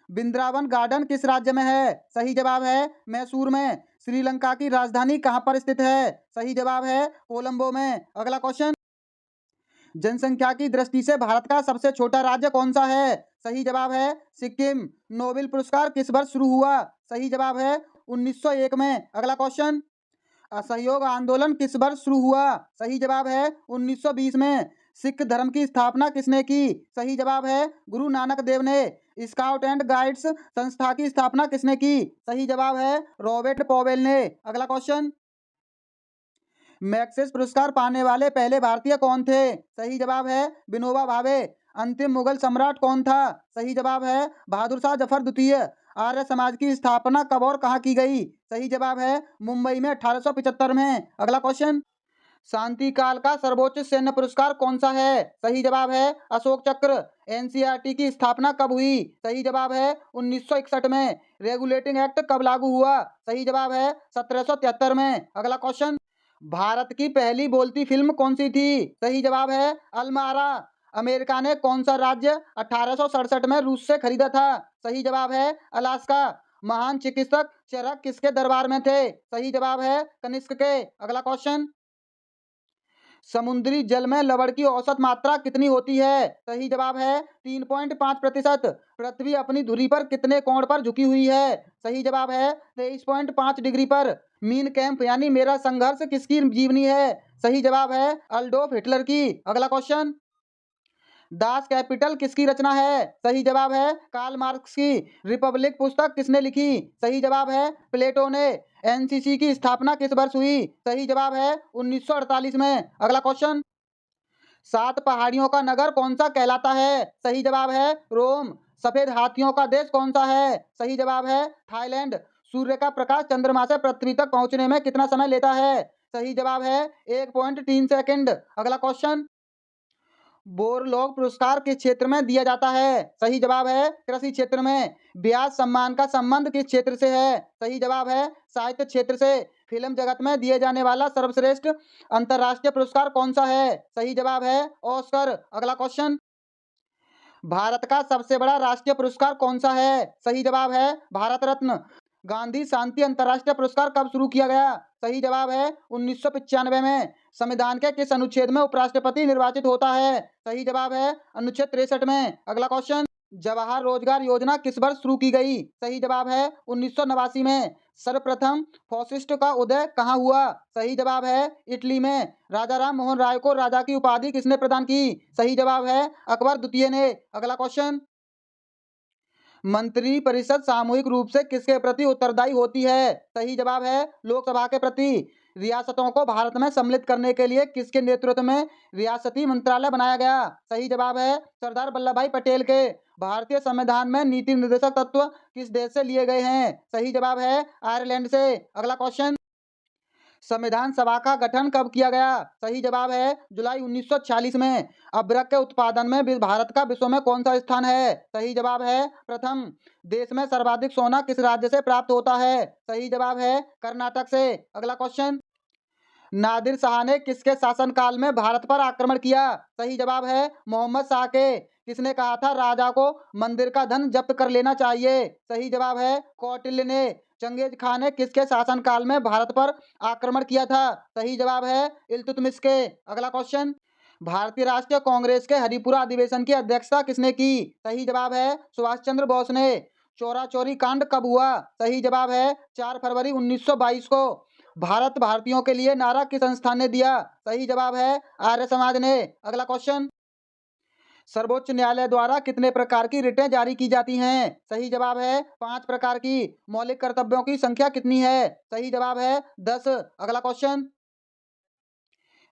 बिंद्रावन गार्डन किस राज्य में है? सही जवाब है मैसूर में। श्रीलंका की राजधानी कहाँ पर स्थित है? सही जवाब है कोलंबो में। अगला क्वेश्चन, जनसंख्या की दृष्टि से भारत का सबसे छोटा राज्य कौन सा है? सही जवाब है सिक्किम। नोबेल पुरस्कार किस वर्ष शुरू हुआ? सही जवाब है 1901 में। अगला क्वेश्चन, असहयोग आंदोलन किस वर्ष शुरू हुआ? सही जवाब है 1920 में। सिख धर्म की स्थापना किसने की? सही जवाब है गुरु नानक देव ने। स्काउट एंड गाइड्स संस्था की स्थापना किसने की? सही जवाब है रॉबर्ट पॉवेल ने। अगला क्वेश्चन, मैग्सेस पुरस्कार पाने वाले पहले भारतीय कौन थे? सही जवाब है विनोबा भावे। अंतिम मुगल सम्राट कौन था? सही जवाब है बहादुर शाह जफर द्वितीय। आर्य समाज की स्थापना कब और कहाँ की गई? सही जवाब है मुंबई में 1875 में। अगला क्वेश्चन, शांति काल का सर्वोच्च सैन्य पुरस्कार कौन सा है? सही जवाब है अशोक चक्र। एनसीईआरटी की स्थापना कब हुई? सही जवाब है 1961 में। रेगुलेटिंग एक्ट कब लागू हुआ? सही जवाब है 1773 में। अगला क्वेश्चन, भारत की पहली बोलती फिल्म कौन सी थी? सही जवाब है अलमारा। अमेरिका ने कौन सा राज्य 1867 में रूस से खरीदा था? सही जवाब है अलास्का। महान चिकित्सक चरक किसके दरबार में थे? सही जवाब है कनिष्क के। अगला क्वेश्चन, समुद्री जल में लवण की औसत मात्रा कितनी होती है? सही जवाब है 3.5%। पृथ्वी अपनी धुरी पर कितने कोण पर झुकी हुई है? सही जवाब है 23.5 डिग्री पर। मीन कैंप यानी मेरा संघर्ष किसकी जीवनी है? सही जवाब है अल्डोफ हिटलर की। अगला क्वेश्चन, दास कैपिटल किसकी रचना है? सही जवाब है कार्ल मार्क्स की। रिपब्लिक पुस्तक किसने लिखी? सही जवाब है प्लेटो ने। एनसीसी की स्थापना किस वर्ष हुई? सही जवाब है 1948 में। अगला क्वेश्चन, 7 पहाड़ियों का नगर कौन सा कहलाता है? सही जवाब है रोम। सफेद हाथियों का देश कौन सा है? सही जवाब है थाईलैंड। सूर्य का प्रकाश चंद्रमा से पृथ्वी तक पहुंचने में कितना समय लेता है? सही जवाब है 1.3 सेकंड। अगला क्वेश्चन, बोरलॉग पुरस्कार किस क्षेत्र में दिया जाता है? सही जवाब है कृषि क्षेत्र में। ब्याज सम्मान का संबंध किस क्षेत्र से है? सही जवाब है साहित्य क्षेत्र से। फिल्म जगत में दिए जाने वाला सर्वश्रेष्ठ अंतर्राष्ट्रीय पुरस्कार कौन सा है? सही जवाब है ऑस्कर। अगला क्वेश्चन, भारत का सबसे बड़ा राष्ट्रीय पुरस्कार कौन सा है? सही जवाब है भारत रत्न। गांधी शांति अंतर्राष्ट्रीय पुरस्कार कब शुरू किया गया? सही जवाब है 1995 में। संविधान के किस अनुच्छेद में उपराष्ट्रपति निर्वाचित होता है? सही जवाब है अनुच्छेद 63 में। अगला क्वेश्चन, जवाहर रोजगार योजना किस वर्ष शुरू की गई? सही जवाब है 1989 में। सर्वप्रथम फॉसिस्ट का उदय कहाँ हुआ? सही जवाब है इटली में। राजा राम मोहन राय को राजा की उपाधि किसने प्रदान की? सही जवाब है अकबर द्वितीय ने। अगला क्वेश्चन, मंत्री परिषद सामूहिक रूप से किसके प्रति उत्तरदायी होती है? सही जवाब है लोकसभा के प्रति। रियासतों को भारत में सम्मिलित करने के लिए किसके नेतृत्व में रियासती मंत्रालय बनाया गया? सही जवाब है सरदार वल्लभ भाई पटेल के। भारतीय संविधान में नीति निर्देशक तत्व किस देश से लिए गए हैं? सही जवाब है आयरलैंड से। अगला क्वेश्चन, संविधान सभा का गठन कब किया गया? सही जवाब है जुलाई 1946 में। अभ्रक के उत्पादन में भारत का विश्व में कौन सा स्थान है? सही जवाब है प्रथम। देश में सर्वाधिक सोना किस राज्य से प्राप्त होता है? सही जवाब है कर्नाटक से। अगला क्वेश्चन, नादिर शाह ने किसके शासनकाल में भारत पर आक्रमण किया? सही जवाब है मोहम्मद शाह के। किसने कहा था राजा को मंदिर का धन जब्त कर लेना चाहिए? सही जवाब है कौटिल्य ने। चंगेज खान ने किसके शासनकाल में भारत पर आक्रमण किया था? सही जवाब है इल्तुतमिश के। अगला क्वेश्चन, भारतीय राष्ट्रीय कांग्रेस के हरिपुरा अधिवेशन की अध्यक्षता किसने की? सही जवाब है सुभाष चंद्र बोस ने। चौरा चौरी कांड कब हुआ? सही जवाब है 4 फरवरी 1922 को। भारत भारतीयों के लिए नारा किस संस्थान ने दिया? सही जवाब है आर्य समाज ने। अगला क्वेश्चन, सर्वोच्च न्यायालय द्वारा कितने प्रकार की रिटें जारी की जाती हैं? सही जवाब है 5 प्रकार की। मौलिक कर्तव्यों की संख्या कितनी है? सही जवाब है 10। अगला क्वेश्चन,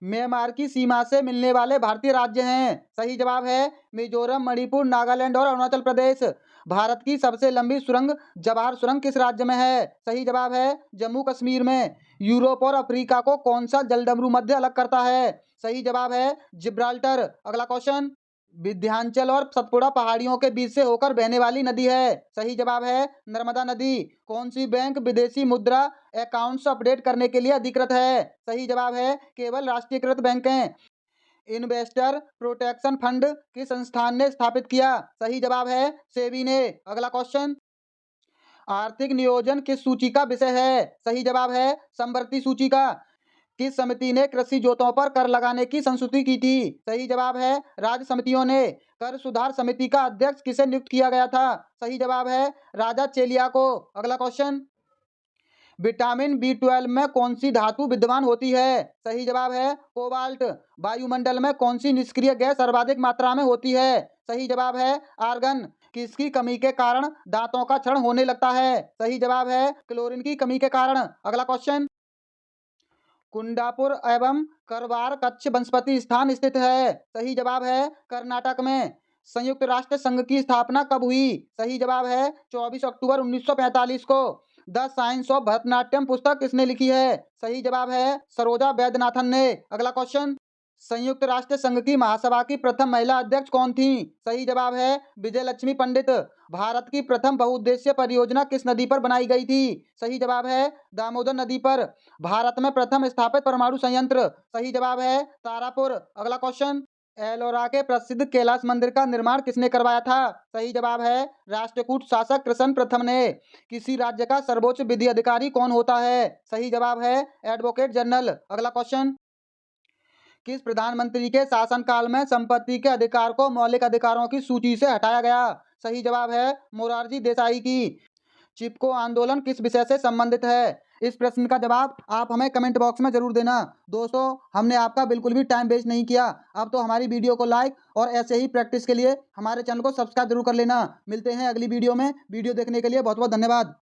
म्यांमार की सीमा से मिलने वाले भारतीय राज्य हैं? सही जवाब है मिजोरम, मणिपुर, नागालैंड और अरुणाचल प्रदेश। भारत की सबसे लंबी सुरंग जवाहर सुरंग किस राज्य में है? सही जवाब है जम्मू कश्मीर में। यूरोप और अफ्रीका को कौन सा जलडमरू मध्य अलग करता है? सही जवाब है जिब्राल्टर। अगला क्वेश्चन, विंध्याचल और सतपुड़ा पहाड़ियों के बीच से होकर बहने वाली नदी है। सही जवाब है नर्मदा नदी। कौन सी बैंक विदेशी मुद्रा अकाउंट्स अपडेट करने के लिए अधिकृत है? सही जवाब है केवल राष्ट्रीयकृत बैंकें। इन्वेस्टर प्रोटेक्शन फंड किस संस्थान ने स्थापित किया? सही जवाब है सेबी ने। अगला क्वेश्चन, आर्थिक नियोजन किस सूची का विषय है? सही जवाब है समवर्ती सूची का। किस समिति ने कृषि जोतों पर कर लगाने की संस्तुति की थी? सही जवाब है राज्य समितियों ने। कर सुधार समिति का अध्यक्ष किसे नियुक्त किया गया था? सही जवाब है राजा चेलिया को। अगला क्वेश्चन, विटामिन बी 12 में कौन सी धातु विद्यमान होती है? सही जवाब है कोबाल्ट। वायुमंडल में कौन सी निष्क्रिय गैस सर्वाधिक मात्रा में होती है? सही जवाब है आर्गन। किसकी कमी के कारण दांतों का क्षरण होने लगता है? सही जवाब है क्लोरीन की कमी के कारण। अगला क्वेश्चन, कुंडापुर एवं करवार कच्छ वनस्पति स्थान स्थित है? सही जवाब है कर्नाटक में। संयुक्त राष्ट्र संघ की स्थापना कब हुई? सही जवाब है 24 अक्टूबर 1945 को। द साइंस ऑफ भरतनाट्यम पुस्तक किसने लिखी है? सही जवाब है सरोजा वैद्यनाथन ने। अगला क्वेश्चन, संयुक्त राष्ट्र संघ की महासभा की प्रथम महिला अध्यक्ष कौन थी? सही जवाब है विजय लक्ष्मी पंडित। भारत की प्रथम बहुउद्देशीय परियोजना किस नदी पर बनाई गई थी? सही जवाब है दामोदर नदी पर। भारत में प्रथम स्थापित परमाणु संयंत्र? सही जवाब है तारापुर। अगला क्वेश्चन, एलोरा के प्रसिद्ध कैलाश मंदिर का निर्माण किसने करवाया था? सही जवाब है राष्ट्रकूट शासक कृष्ण प्रथम ने। किसी राज्य का सर्वोच्च विधि अधिकारी कौन होता है? सही जवाब है एडवोकेट जनरल। अगला क्वेश्चन, किस प्रधानमंत्री के शासनकाल में संपत्ति के अधिकार को मौलिक अधिकारों की सूची से हटाया गया? सही जवाब है मोरारजी देसाई की। चिपको आंदोलन किस विषय से संबंधित है? इस प्रश्न का जवाब आप हमें कमेंट बॉक्स में जरूर देना। दोस्तों, हमने आपका बिल्कुल भी टाइम वेस्ट नहीं किया। अब तो हमारी वीडियो को लाइक और ऐसे ही प्रैक्टिस के लिए हमारे चैनल को सब्सक्राइब जरूर कर लेना। मिलते हैं अगली वीडियो में। वीडियो देखने के लिए बहुत बहुत धन्यवाद।